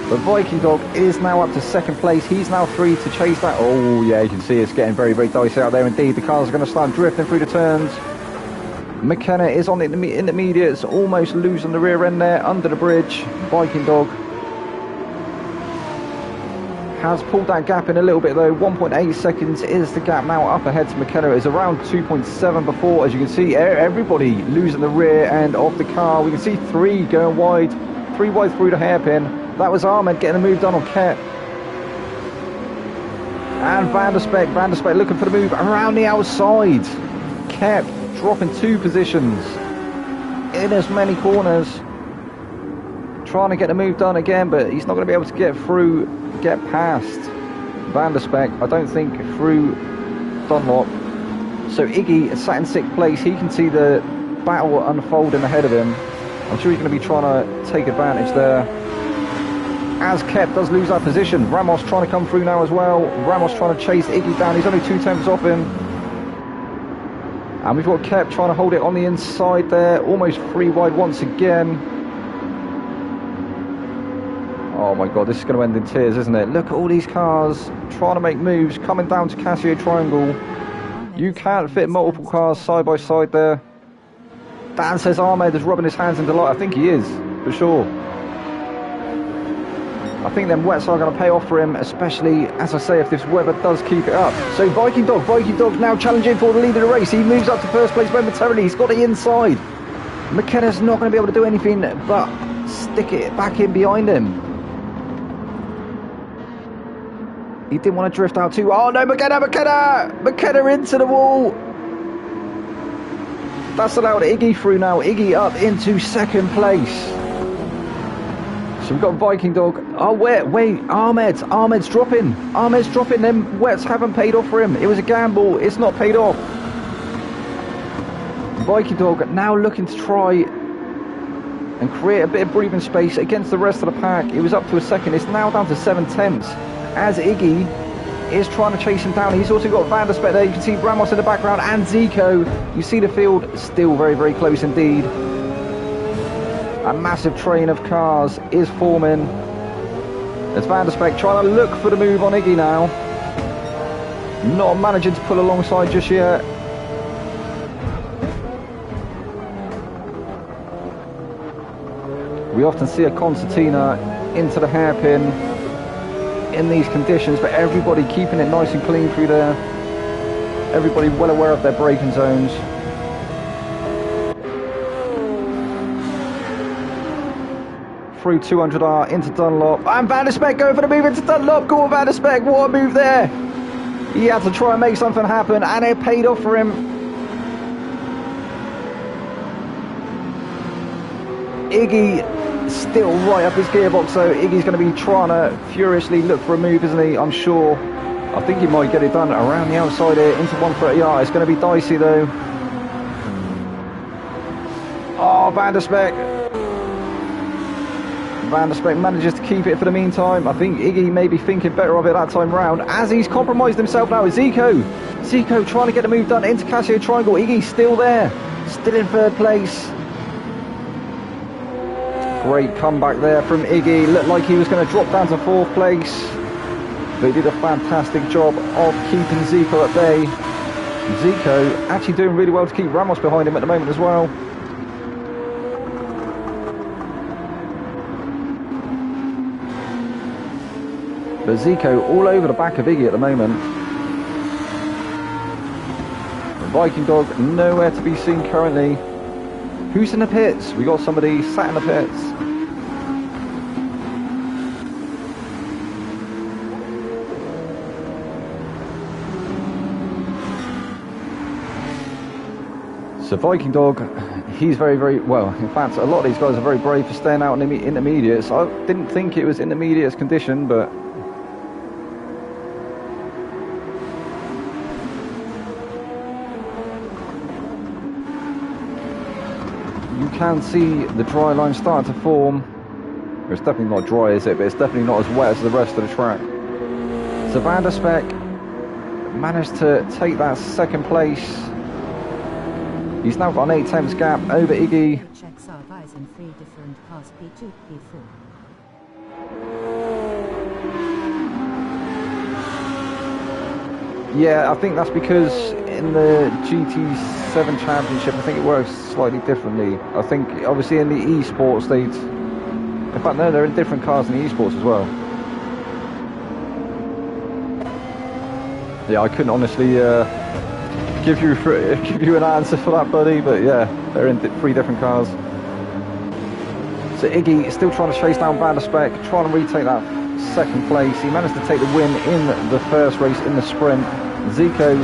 But Viking Dog is now up to second place. He's now free to chase that. Oh yeah, you can see it's getting very, very dicey out there indeed. The cars are going to start drifting through the turns. McKenna is on intermediates, almost losing the rear end there under the bridge. Viking Dog has pulled that gap in a little bit though. 1.8 seconds is the gap now up ahead to McKenna. It was around 2.7 before. As you can see, everybody losing the rear end of the car. We can see three going wide, three wide through the hairpin. That was Ahmed getting the move done on Kep. And Van der Spek looking for the move around the outside. Kep dropping 2 positions in as many corners. Trying to get the move done again, but he's not going to be able to get past Van der Spek, I don't think, through Dunlop. So Iggy is sat in 6th place. He can see the battle unfolding ahead of him. I'm sure he's going to be trying to take advantage there. As Kep does lose that position. Ramos trying to come through now as well. Ramos trying to chase Iggy down. He's only 2 tenths off him. And we've got Kep trying to hold it on the inside there. Almost 3 wide once again. Oh my god, this is going to end in tears, isn't it? Look at all these cars trying to make moves, coming down to Casio Triangle. You can't fit multiple cars side by side there. Dan says Ahmed is rubbing his hands in delight. I think he is, for sure. I think them wets are going to pay off for him, especially, as I say, if this weather does keep it up. So Viking Dog now challenging for the lead of the race. He moves up to first place momentarily. He's got the inside. McKenna's not going to be able to do anything but stick it back in behind him. He didn't want to drift out too. Oh no, McKenna into the wall. That's allowed Iggy through now. Iggy up into 2nd place. So we've got Viking Dog. Oh, wait, Ahmed's dropping. Them wets haven't paid off for him. It was a gamble. It's not paid off. Viking Dog now looking to try and create a bit of breathing space against the rest of the pack. It was up to a 2nd. It's now down to 7 tenths. As Iggy is trying to chase him down. He's also got Van der Spek there. You can see Ramos in the background and Zico. You see the field still very, very close indeed. A massive train of cars is forming. There's Van der Spek trying to look for the move on Iggy now. Not managing to pull alongside just yet. We often see a concertina into the hairpin in these conditions, but everybody keeping it nice and clean through there. Everybody well aware of their braking zones. Through 200R into Dunlop, and Van der Spek going for the move into Dunlop. Go on, Van der Spek, what a move there. He had to try and make something happen, and it paid off for him. Iggy still right up his gearbox, so Iggy's going to be trying to furiously look for a move, isn't he? I'm sure. I think he might get it done around the outside here into 130R. It's going to be dicey though. Oh, Van der Spek manages to keep it for the meantime. I think Iggy may be thinking better of it that time round, as he's compromised himself now with Zico trying to get the move done into Casio Triangle. Iggy's still there, still in 3rd place. Great comeback there from Iggy. Looked like he was going to drop down to 4th place. They did a fantastic job of keeping Zico at bay. Zico actually doing really well to keep Ramos behind him at the moment as well. But Zico all over the back of Iggy at the moment. The Viking Dog nowhere to be seen currently. Who's in the pits? We got somebody sat in the pits. So Viking Dog, he's very, very, well, in fact, a lot of these guys are very brave for staying out in the intermediates. I didn't think it was intermediates condition, but you can see the dry line starting to form. It's definitely not dry, is it? But it's definitely not as wet as the rest of the track. So Van der Speck managed to take that second place. He's now got an 8/10 gap over Iggy. Checks our guys in 3 different cars, P2, P4. Yeah, I think that's because in the Gt7 championship, I think it works slightly differently. I think obviously in the esports, in fact, no, they're in different cars in the esports as well. Yeah, I couldn't honestly give you an answer for that, buddy, but yeah, they're in 3 different cars. So Iggy is still trying to chase down Van der Speck, trying to retake that second place. He managed to take the win in the first race in the sprint. Zico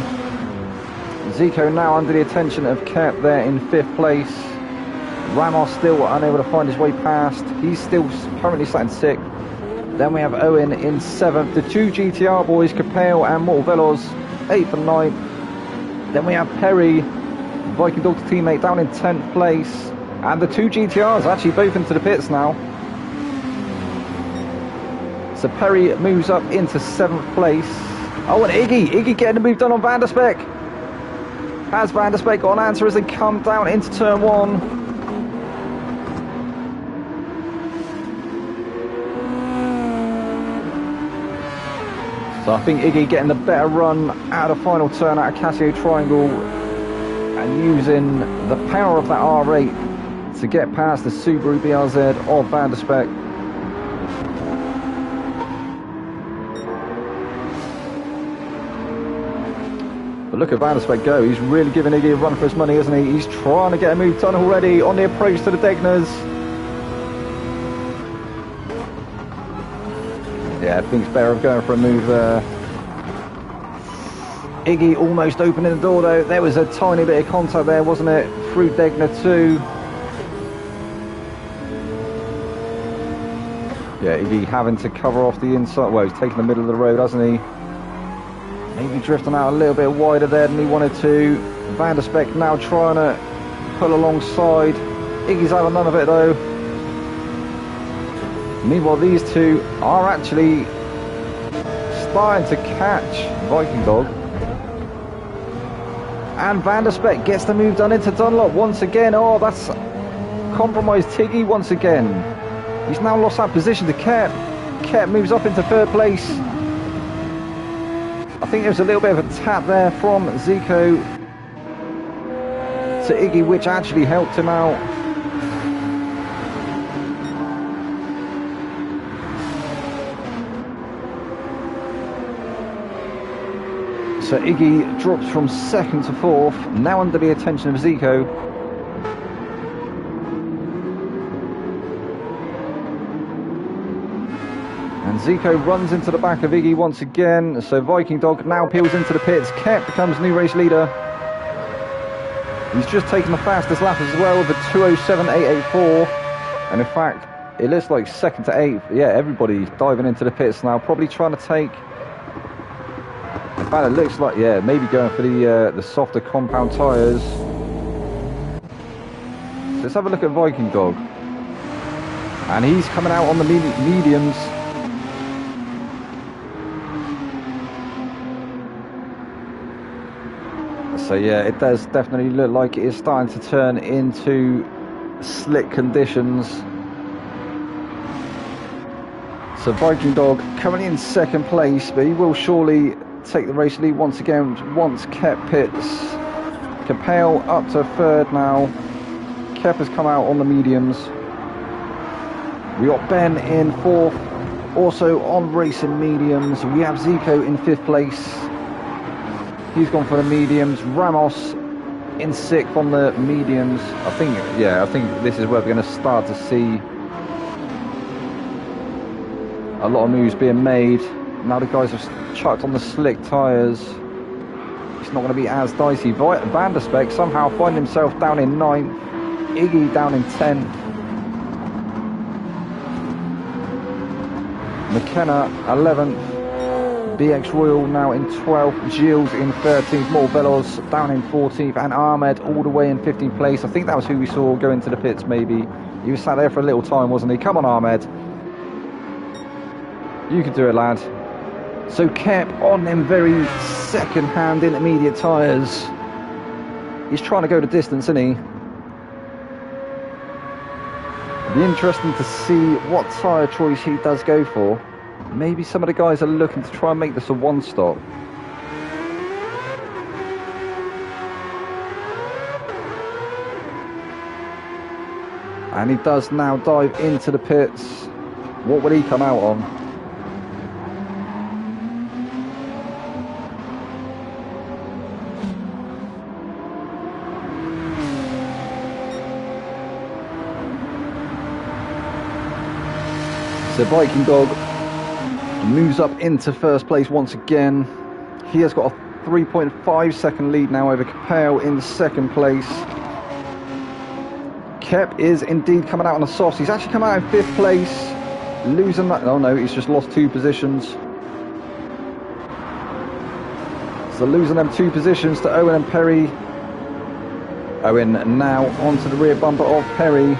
now under the attention of Kep there in 5th place. Ramos still unable to find his way past. He's still currently sat in 6th. Then we have Owen in 7th. The 2 GTR boys, Capel and Mortal Veloz, 8th and 9th. Then we have Perry, Viking Dog's teammate, down in 10th place. And the 2 GTRs actually both into the pits now. So Perry moves up into 7th place. Oh, and Iggy getting the move done on Van der Speck. Has Van der Speck got an answer as they come down into turn 1? So I think Iggy getting the better run out of final turn out of Casio Triangle and using the power of that R8 to get past the Subaru BRZ of Van der Speck. But look at Van der Speck go. He's really giving Iggy a run for his money, isn't he? He's trying to get a move done already on the approach to the Degners. Yeah, I think it's better of going for a move there. Iggy almost opening the door though. There was a tiny bit of contact there, wasn't it? Through Degner 2. Yeah, Iggy having to cover off the inside. Well, he's taking the middle of the road, hasn't he? Maybe drifting out a little bit wider there than he wanted to. Van der Speck now trying to pull alongside. Iggy's having none of it though. Meanwhile, these 2 are actually starting to catch Viking Dog. And Van der Speck gets the move done into Dunlop once again. Oh, that's compromised Tiggy once again. He's now lost that position to Kep. Kep moves up into 3rd place. I think there was a little bit of a tap there from Zico to Iggy, which actually helped him out. So Iggy drops from 2nd to 4th, now under the attention of Zico. And Zico runs into the back of Iggy once again. So Viking Dog now peels into the pits. Kep becomes new race leader. He's just taken the fastest lap as well with a 2:07.884. And in fact, it looks like 2nd to 8th. Yeah, everybody's diving into the pits now, probably trying to take. In fact, it looks like, yeah, maybe going for the softer compound tyres. So let's have a look at Viking Dog. And he's coming out on the mediums. So yeah, it does definitely look like it is starting to turn into slick conditions. So Viking Dog currently in second place, but he will surely take the race lead once again once Kep pits. Capel up to third now. Kep has come out on the mediums. We got Ben in fourth, also on racing mediums. We have Zico in fifth place. He's gone for the mediums. Ramos in sixth on the mediums. I think this is where we're going to start to see a lot of moves being made. Now the guys have chucked on the slick tyres. It's not going to be as dicey. Van der Speck somehow finding himself down in 9th. Iggy down in 10th. McKenna 11th. BX Royal now in 12th. Gilles in 13th. Morbelos down in 14th. And Ahmed all the way in 15th place. I think that was who we saw go into the pits maybe. He was sat there for a little time, wasn't he? Come on, Ahmed. You can do it, lad. So Kep on them very second-hand intermediate tyres. He's trying to go the distance, isn't he? It'll be interesting to see what tyre choice he does go for. Maybe some of the guys are looking to try and make this a one-stop. And he does now dive into the pits. What would he come out on? So Viking Dog moves up into first place once again. He has got a 3.5 second lead now over Capel in second place. Kep is indeed coming out on the softs. He's actually come out in fifth place, losing that. Oh no, he's just lost 2 positions. So losing them 2 positions to Owen and Perry. Owen now onto the rear bumper of Perry.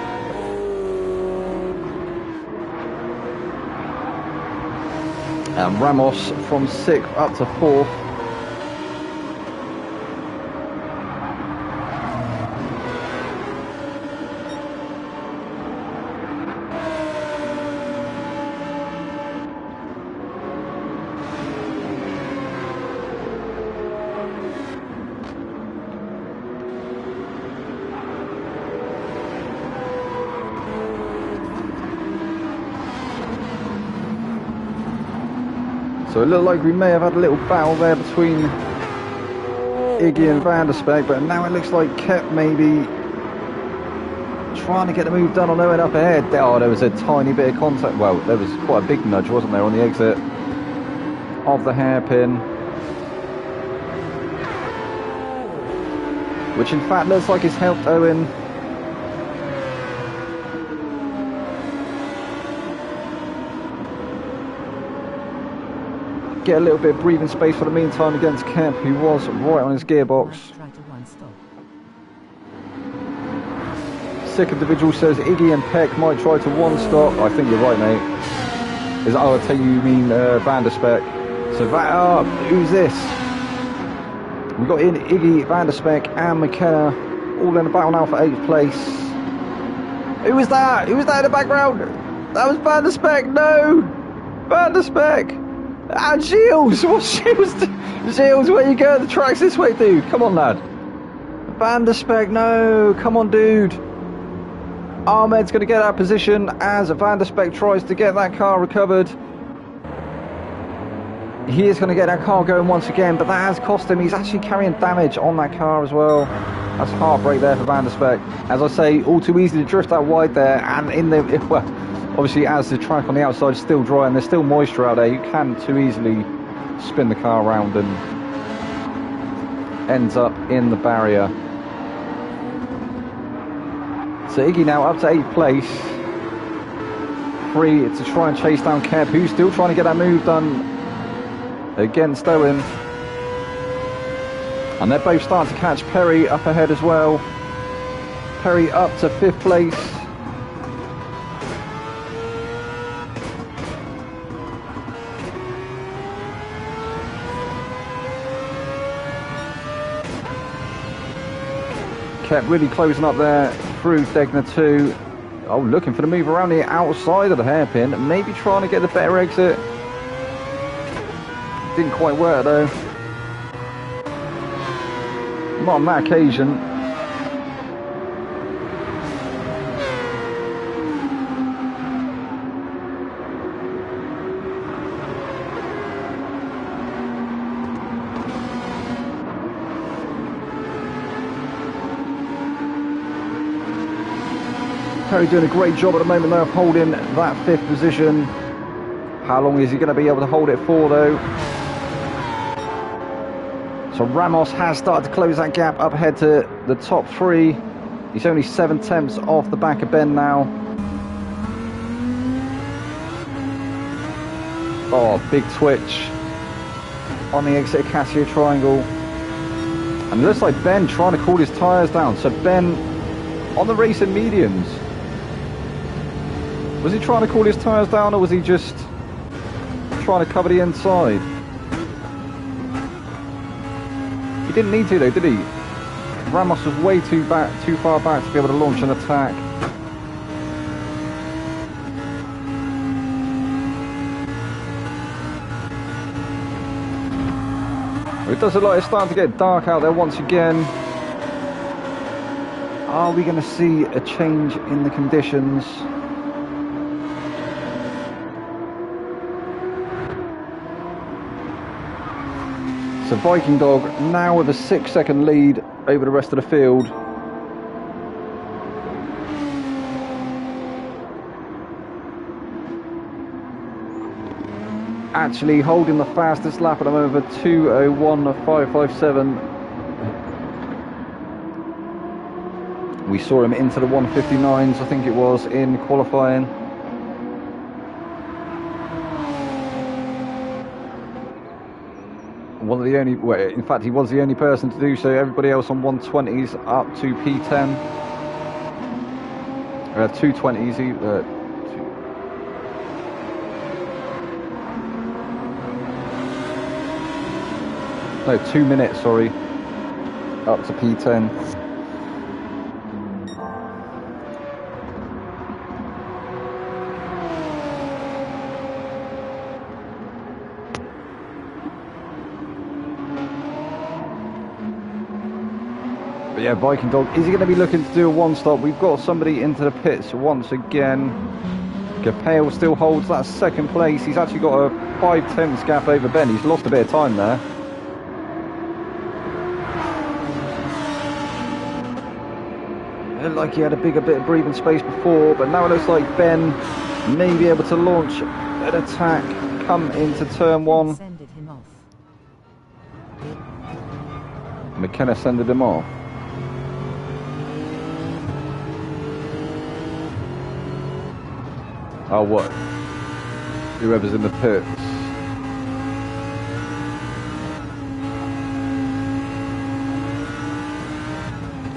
And Ramos from 6th up to 4th. So it looked like we may have had a little battle there between Iggy and Van der Speck, but now it looks like Kep maybe trying to get the move done on Owen up ahead. Oh, there was a tiny bit of contact. Well, there was quite a big nudge, wasn't there, on the exit of the hairpin. Which in fact looks like it's helped Owen. Get a little bit of breathing space for the meantime against Kemp, who was right on his gearbox. Sick individual says Iggy and Peck might try to one stop. I think you're right, mate. I tell you mean Van der Speck. So who's this? We got in Iggy, Van der Speck and McKenna all in the battle now for 8th place. Who was that? Who was that in the background? That was Van der Speck. No, Van der Speck. And Gilles, what's Gilles? Gilles, where you go? The track's this way, dude. Come on, lad. Van der Speck, no. Come on, dude. Ahmed's going to get out of position as Van der Speck tries to get that car recovered. He is going to get that car going once again, but that has cost him. He's actually carrying damage on that car as well. That's heartbreak there for Van der Speck. As I say, all too easy to drift out wide there, and in the obviously, as the track on the outside is still dry and there's still moisture out there, you can too easily spin the car around and ends up in the barrier. So Iggy now up to 8th place. Free to try and chase down Keb, who's still trying to get that move done against Owen. And they're both starting to catch Perry up ahead as well. Perry up to 5th place. Kept really closing up there through Degner 2. Oh, looking for the move around the outside of the hairpin. Maybe trying to get the better exit. Didn't quite work though. Not on that occasion. Perry doing a great job at the moment though of holding that 5th position. How long is he going to be able to hold it for though? So Ramos has started to close that gap up ahead to the top 3. He's only 7/10 off the back of Ben now. Oh, big twitch on the exit of Casio Triangle. And it looks like Ben trying to cool his tyres down. So Ben on the racing mediums. Was he trying to cool his tyres down, or was he just trying to cover the inside? He didn't need to though, did he? Ramos was way too far back to be able to launch an attack. It does look like it's starting to get dark out there once again. Are we going to see a change in the conditions? So Viking Dog now with a 6-second lead over the rest of the field. Actually holding the fastest lap at the moment of 2:01.557. We saw him into the 1:59s, I think it was, in qualifying. One of the only, well, in fact, he was the only person to do so. Everybody else on 120s up to P10. 220s. No, 2 minutes, sorry. Up to P10. But yeah, Viking Dog, is he going to be looking to do a one-stop? We've got somebody into the pits once again. Gapale still holds that 2nd place. He's actually got a 5/10 gap over Ben. He's lost a bit of time there. It looked like he had a bit of breathing space before, but now it looks like Ben may be able to launch an attack, come into turn 1. McKenna sended him off. Oh, what? Whoever's in the pits.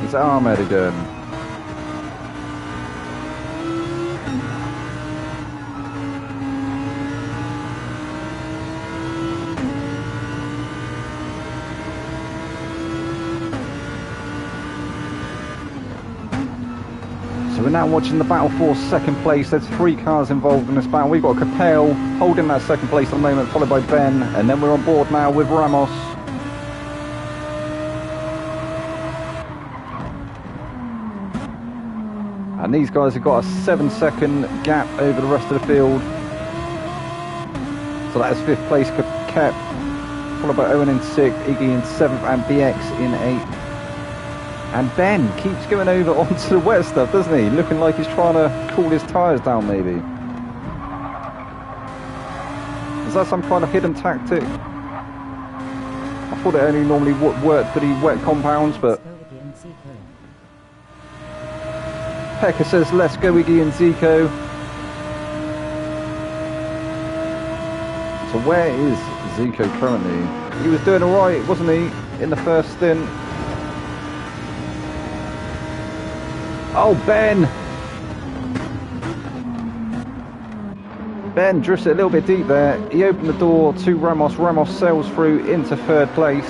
It's Ahmed again. So we're now watching the battle for 2nd place. There's 3 cars involved in this battle. We've got Capel holding that 2nd place at the moment, followed by Ben, and then we're on board now with Ramos. And these guys have got a 7-second gap over the rest of the field. So that is 5th place Kep, followed by Owen in 6th, Iggy in 7th, and BX in 8th. And Ben keeps going over onto the wet stuff, doesn't he? Looking like he's trying to cool his tyres down, maybe. Is that some kind of hidden tactic? I thought it only normally worked for the wet compounds, but... Pekka says, let's go Iggy and Zico. So where is Zico currently? He was doing alright, wasn't he, in the first stint? Oh, Ben! Ben drifts it a little bit deep there. He opened the door to Ramos. Ramos sails through into 3rd place.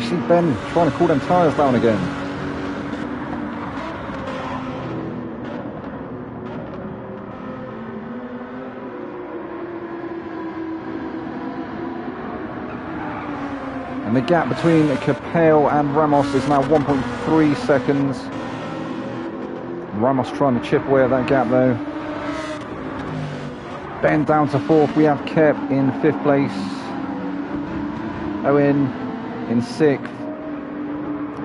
see Ben trying to cool them tyres down again. And the gap between Capel and Ramos is now 1.3 seconds. Ramos trying to chip away at that gap though. Ben down to 4th. We have Kep in 5th place. Owen in 6th.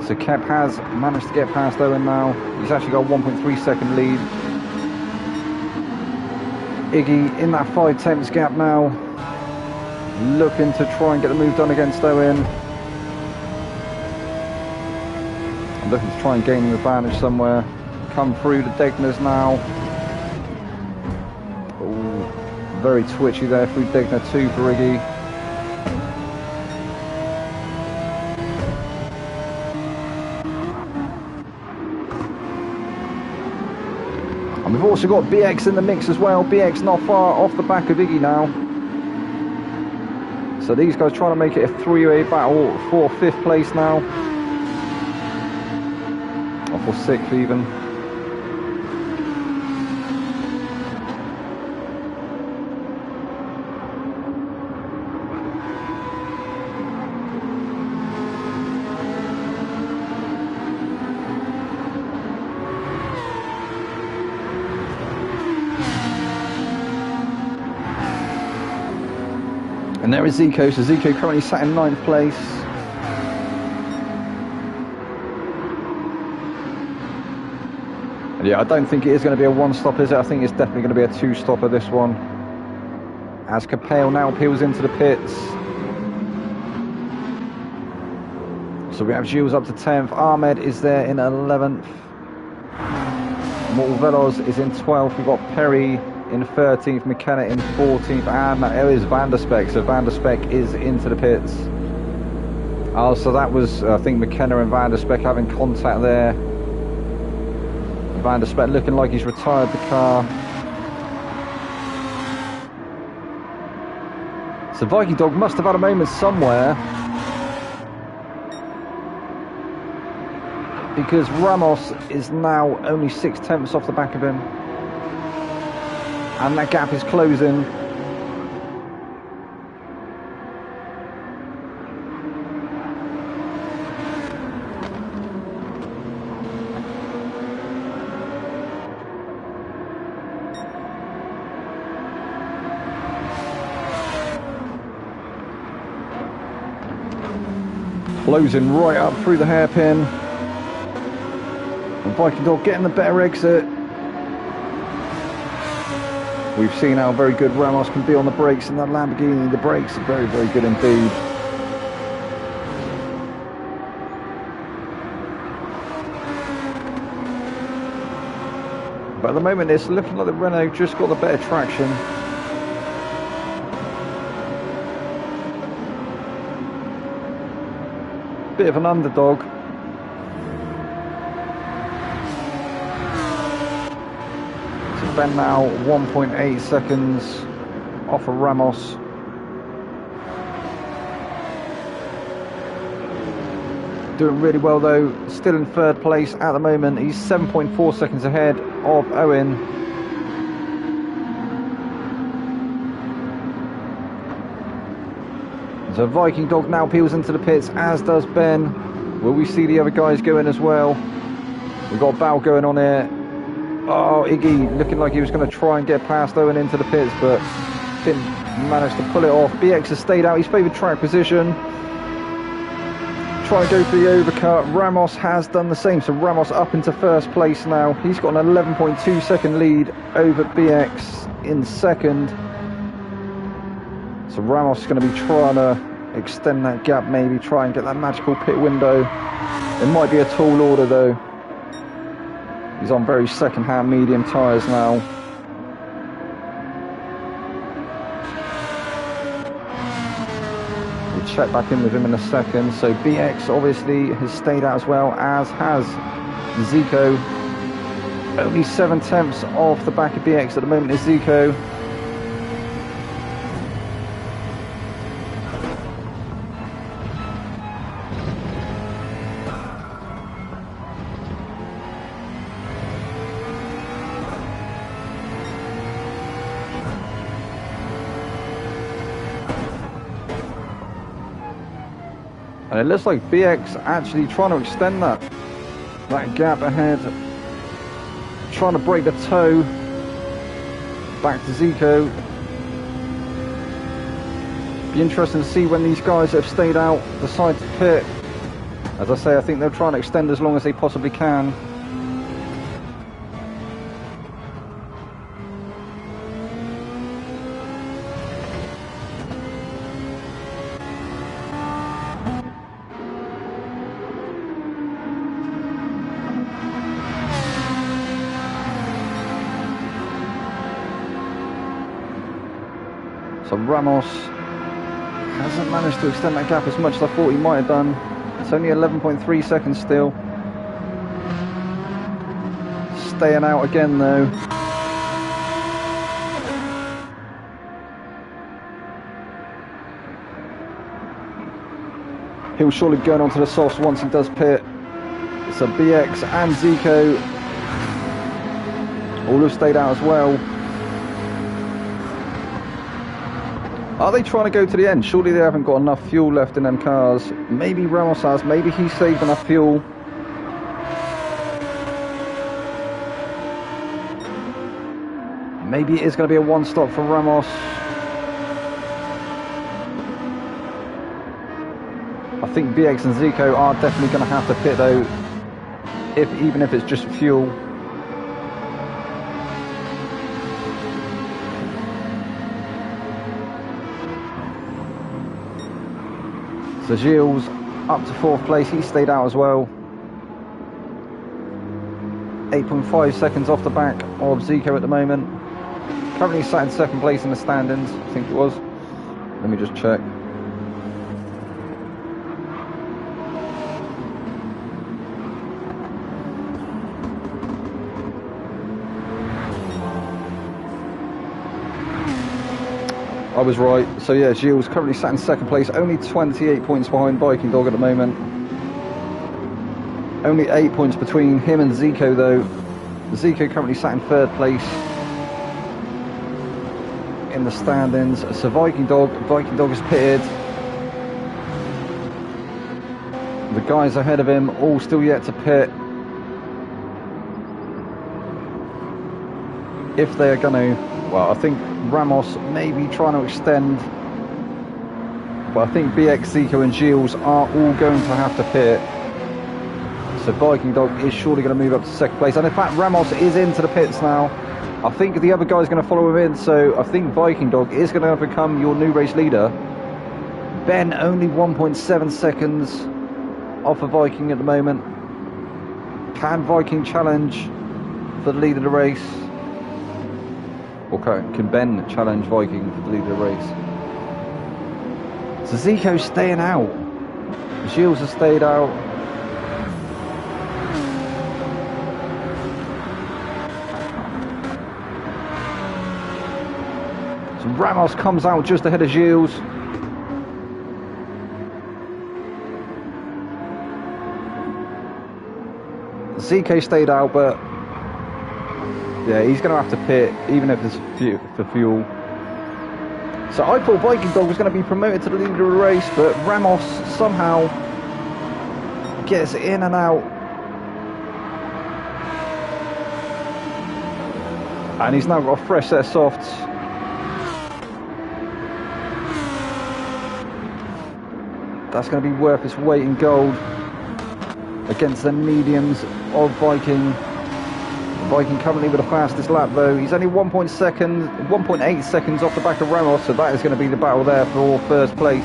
So Kep has managed to get past Owen now. He's actually got a 1.3 second lead. Iggy in that 5/10 gap now. Looking to try and get the move done against Owen. Looking to try and gain an advantage somewhere. Come through the Degners now. Ooh, very twitchy there through Degner 2 for Iggy. And we've also got BX in the mix as well. BX not far off the back of Iggy now. So these guys trying to make it a 3-way battle for 5th place now. Or for 6th even. And there is Zico. So Zico currently sat in 9th place. And yeah, I don't think it is going to be a 1-stop, is it? I think it's definitely going to be a 2-stopper, this one. As Capel now peels into the pits. So we have Gilles up to 10th. Ahmed is there in 11th. Mortal Veloz is in 12th. We've got Perry in 13th, McKenna in 14th, and there is Van der Speck. So Van der Speck is into the pits. Oh, so that was, I think, McKenna and Van der Speck having contact there. Van der Speck looking like he's retired the car. So Viking Dog must have had a moment somewhere, because Ramos is now only 6/10 off the back of him. And that gap is closing. Closing right up through the hairpin. And Viking Dog getting the better exit. We've seen how very good Ramos can be on the brakes in that Lamborghini. The brakes are very, very good indeed. But at the moment it's looking like the Renault just got the better traction. Bit of an underdog. Ben now 1.8 seconds off of Ramos. Doing really well though, still in 3rd place at the moment. He's 7.4 seconds ahead of Owen. So Viking Dog now peels into the pits, as does Ben. Will we see the other guys go in as well? We've got Bal going on here. Oh, Iggy looking like he was going to try and get past Owen into the pits, but didn't manage to pull it off. BX has stayed out his favoured track position. Try and go for the overcut. Ramos has done the same, so Ramos up into 1st place now. He's got an 11.2 second lead over BX in 2nd. So Ramos is going to be trying to extend that gap, maybe try and get that magical pit window. It might be a tall order though. He's on very second-hand medium tyres now. We'll check back in with him in a second. So BX obviously has stayed out as well, as has Zico. Only 7/10 off the back of BX at the moment is Zico. And it looks like BX actually trying to extend that gap ahead. Trying to break the toe. Back to Zico. Be interesting to see when these guys that have stayed out decide to pit. As I say, I think they're trying to extend as long as they possibly can. So Ramos hasn't managed to extend that gap as much as I thought he might have done. It's only 11.3 seconds still. Staying out again though. He'll surely go onto the softs once he does pit. So BX and Zico all have stayed out as well. Are they trying to go to the end? Surely they haven't got enough fuel left in them cars. Maybe Ramos has. Maybe he saved enough fuel. Maybe it is going to be a one stop for Ramos. I think BX and Zico are definitely going to have to pit though, even if it's just fuel. So Gilles up to 4th place, he stayed out as well. 8.5 seconds off the back of Zico at the moment. Currently sat in 2nd place in the standings, I think it was. Let me just check. I was right. So yeah, Gilles currently sat in 2nd place, only 28 points behind Viking Dog at the moment. Only 8 points between him and Zico though. Zico currently sat in 3rd place in the standings. So Viking Dog is pitted. The guys ahead of him all still yet to pit. If they are going to, well, I think Ramos may be trying to extend, but I think BX, Zico and Gilles are all going to have to pit. So Viking Dog is surely going to move up to 2nd place, and in fact Ramos is into the pits now. I think the other guy's going to follow him in, so I think Viking Dog is going to become your new race leader. Ben only 1.7 seconds off of Viking at the moment. Can Viking challenge for the lead of the race? Or can Ben challenge Viking for the lead of the race? So Zico's staying out. Gilles has stayed out. So Ramos comes out just ahead of Gilles. Zico stayed out, but yeah, he's going to have to pit, even if it's for fuel. So I thought Viking Dog was going to be promoted to the leader of the race, but Ramos somehow gets in and out. And he's now got a fresh set of softs. That's going to be worth its weight in gold against the mediums of Viking. Viking currently with the fastest lap though. He's only 1.8 seconds off the back of Ramos, so that is going to be the battle there for 1st place.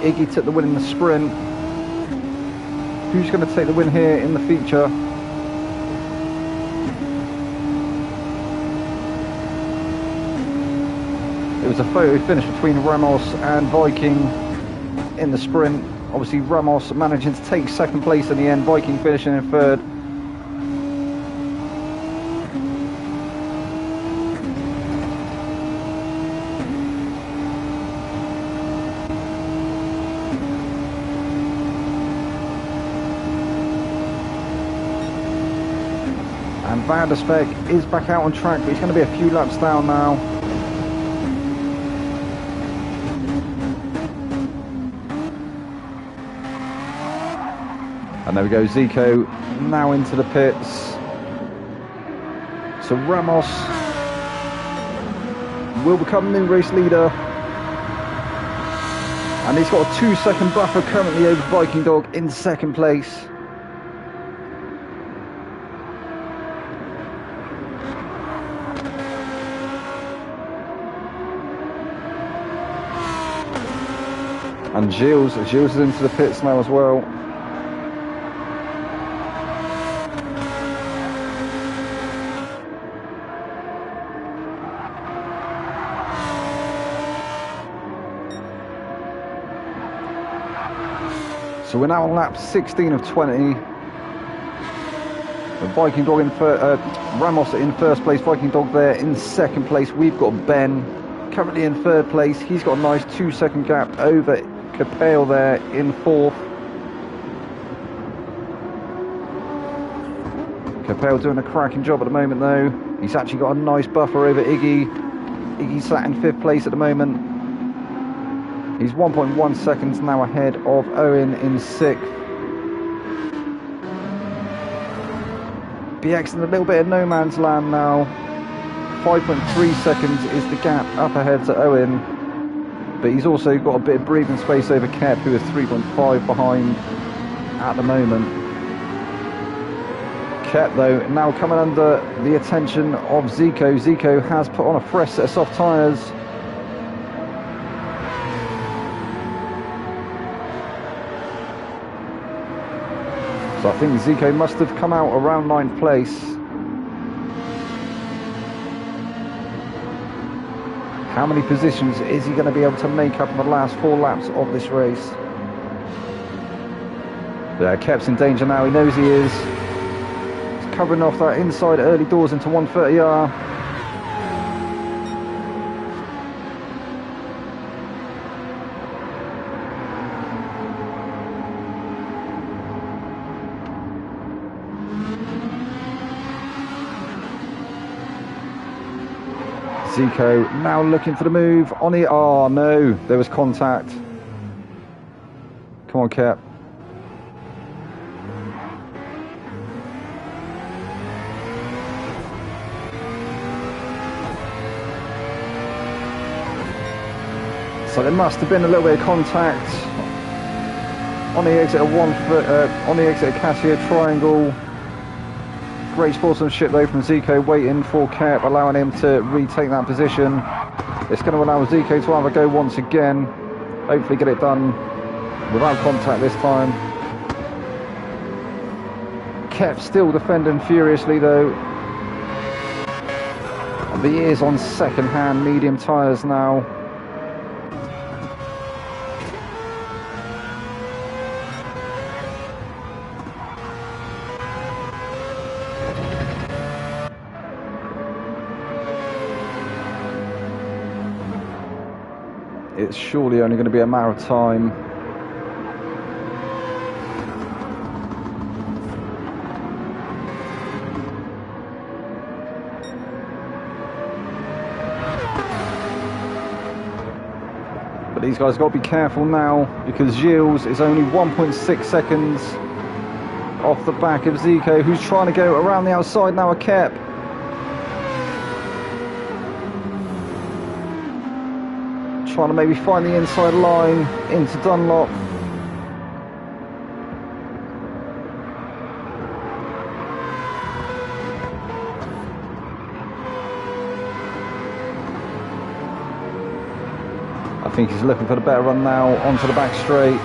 Iggy took the win in the sprint. Who's going to take the win here in the feature? It was a photo finish between Ramos and Viking in the sprint. Obviously Ramos managing to take 2nd place in the end, Viking finishing in 3rd. And Van der Speck is back out on track, but he's going to be a few laps down now. And there we go, Zico now into the pits. So Ramos will become new race leader. And he's got a 2-second buffer currently over Viking Dog in second place. And Gilles is into the pits now as well. So we're now on lap 16 of 20. The Viking Dog in Ramos in first place, Viking Dog there in second place. We've got Ben currently in third place. He's got a nice 2-second gap over Capel there in fourth. Capel doing a cracking job at the moment though. He's actually got a nice buffer over Iggy. Iggy's sat in fifth place at the moment. He's 1.1 seconds now ahead of Owen in sixth. BX in a little bit of no man's land now. 5.3 seconds is the gap up ahead to Owen. But he's also got a bit of breathing space over Kep, who is 3.5 behind at the moment. Kep, though, now coming under the attention of Zico. Zico has put on a fresh set of soft tyres. So I think Zico must have come out around 9th place. How many positions is he going to be able to make up in the last 4 laps of this race? Yeah, Kep's in danger now, he knows he is. He's covering off that inside early doors into 130R. Zico now looking for the move on it. Oh no, there was contact. Come on, Cap. So there must have been a little bit of contact on the exit of on the exit of Cassia Triangle. Great sportsmanship though from Zico, waiting for Cap, allowing him to retake that position. It's going to allow Zico to have a go once again. Hopefully get it done without contact this time. Cap still defending furiously though. And he is on second-hand medium tyres now. It's surely only going to be a matter of time. But these guys got to be careful now, because Gilles is only 1.6 seconds off the back of Zico, who's trying to go around the outside now of Kep. Trying to maybe find the inside line into Dunlop. I think he's looking for the better run now onto the back straight.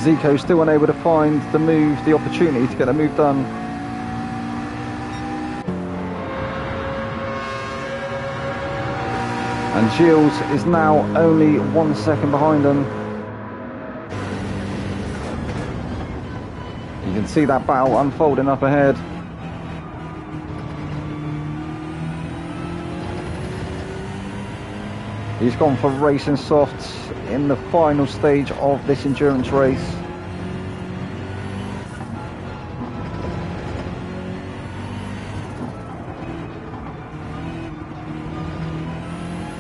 Zico still unable to find the move, the opportunity to get the move done. And Gilles is now only 1 second behind him. You can see that battle unfolding up ahead. He's gone for racing softs in the final stage of this endurance race.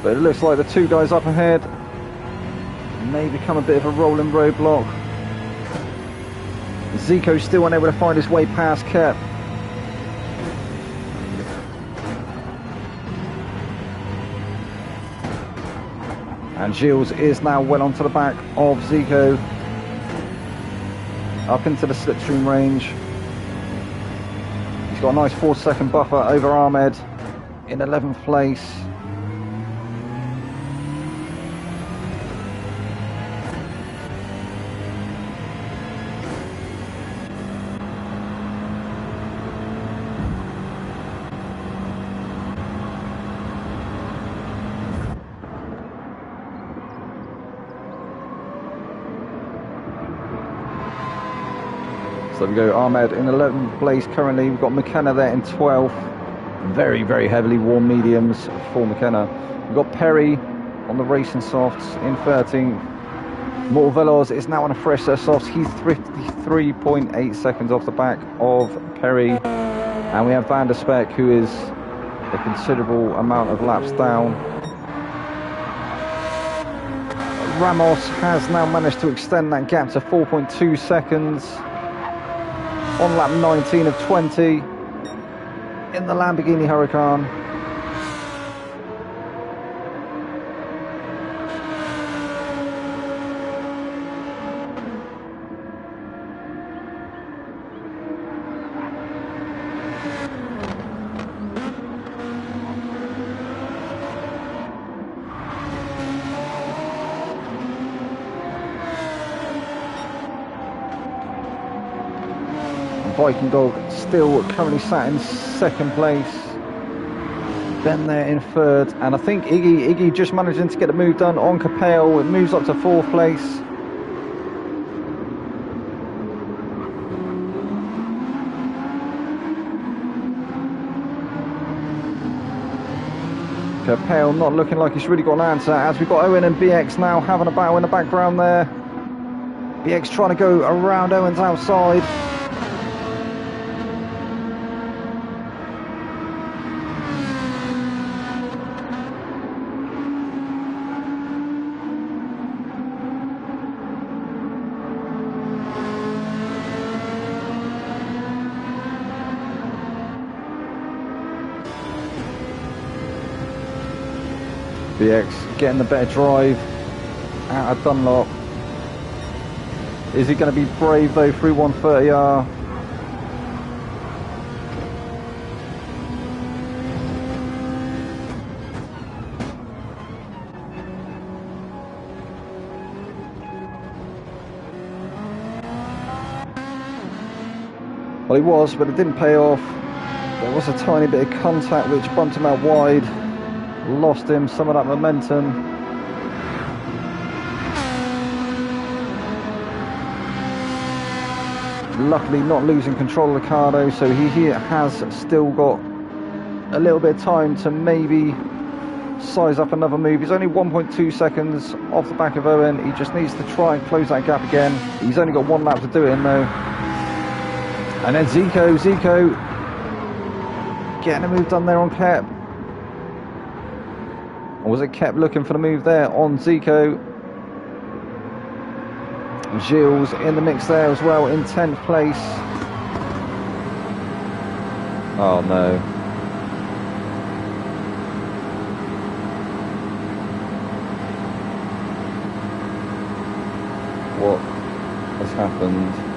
But it looks like the two guys up ahead may become a bit of a rolling roadblock. Zico's still unable to find his way past Kep. And Gilles is now well onto the back of Zico, up into the slipstream range. He's got a nice 4-second buffer over Ahmed in 11th place. So we go Ahmed in 11th place currently. We've got McKenna there in 12th. Very, very heavily worn mediums for McKenna. We've got Perry on the racing softs in 13th. Morvelos is now on a fresh set of softs. He's 53.8 seconds off the back of Perry. And we have Van der Speck, who is a considerable amount of laps down. Ramos has now managed to extend that gap to 4.2 seconds. On lap 19 of 20 in the Lamborghini Huracan. Viking Dog still currently sat in 2nd place. Ben there in 3rd, and I think Iggy just managing to get a move done on Capel. It moves up to 4th place. Capel not looking like he's really got an answer, as we've got Owen and BX now having a battle in the background there. BX trying to go around Owen's outside. BX getting the better drive out of Dunlop. Is he going to be brave though through 130R? Well, he was, but it didn't pay off. There was a tiny bit of contact which bumped him out wide. Lost him some of that momentum. Luckily not losing control of the car though, so he has still got a little bit of time to maybe size up another move. He's only 1.2 seconds off the back of Owen. He just needs to try and close that gap again. He's only got 1 lap to do it in though. And then Zico getting a move done there on Kep. Or was it Kep looking for the move there on Zico? Gilles in the mix there as well in 10th place. Oh no. What has happened?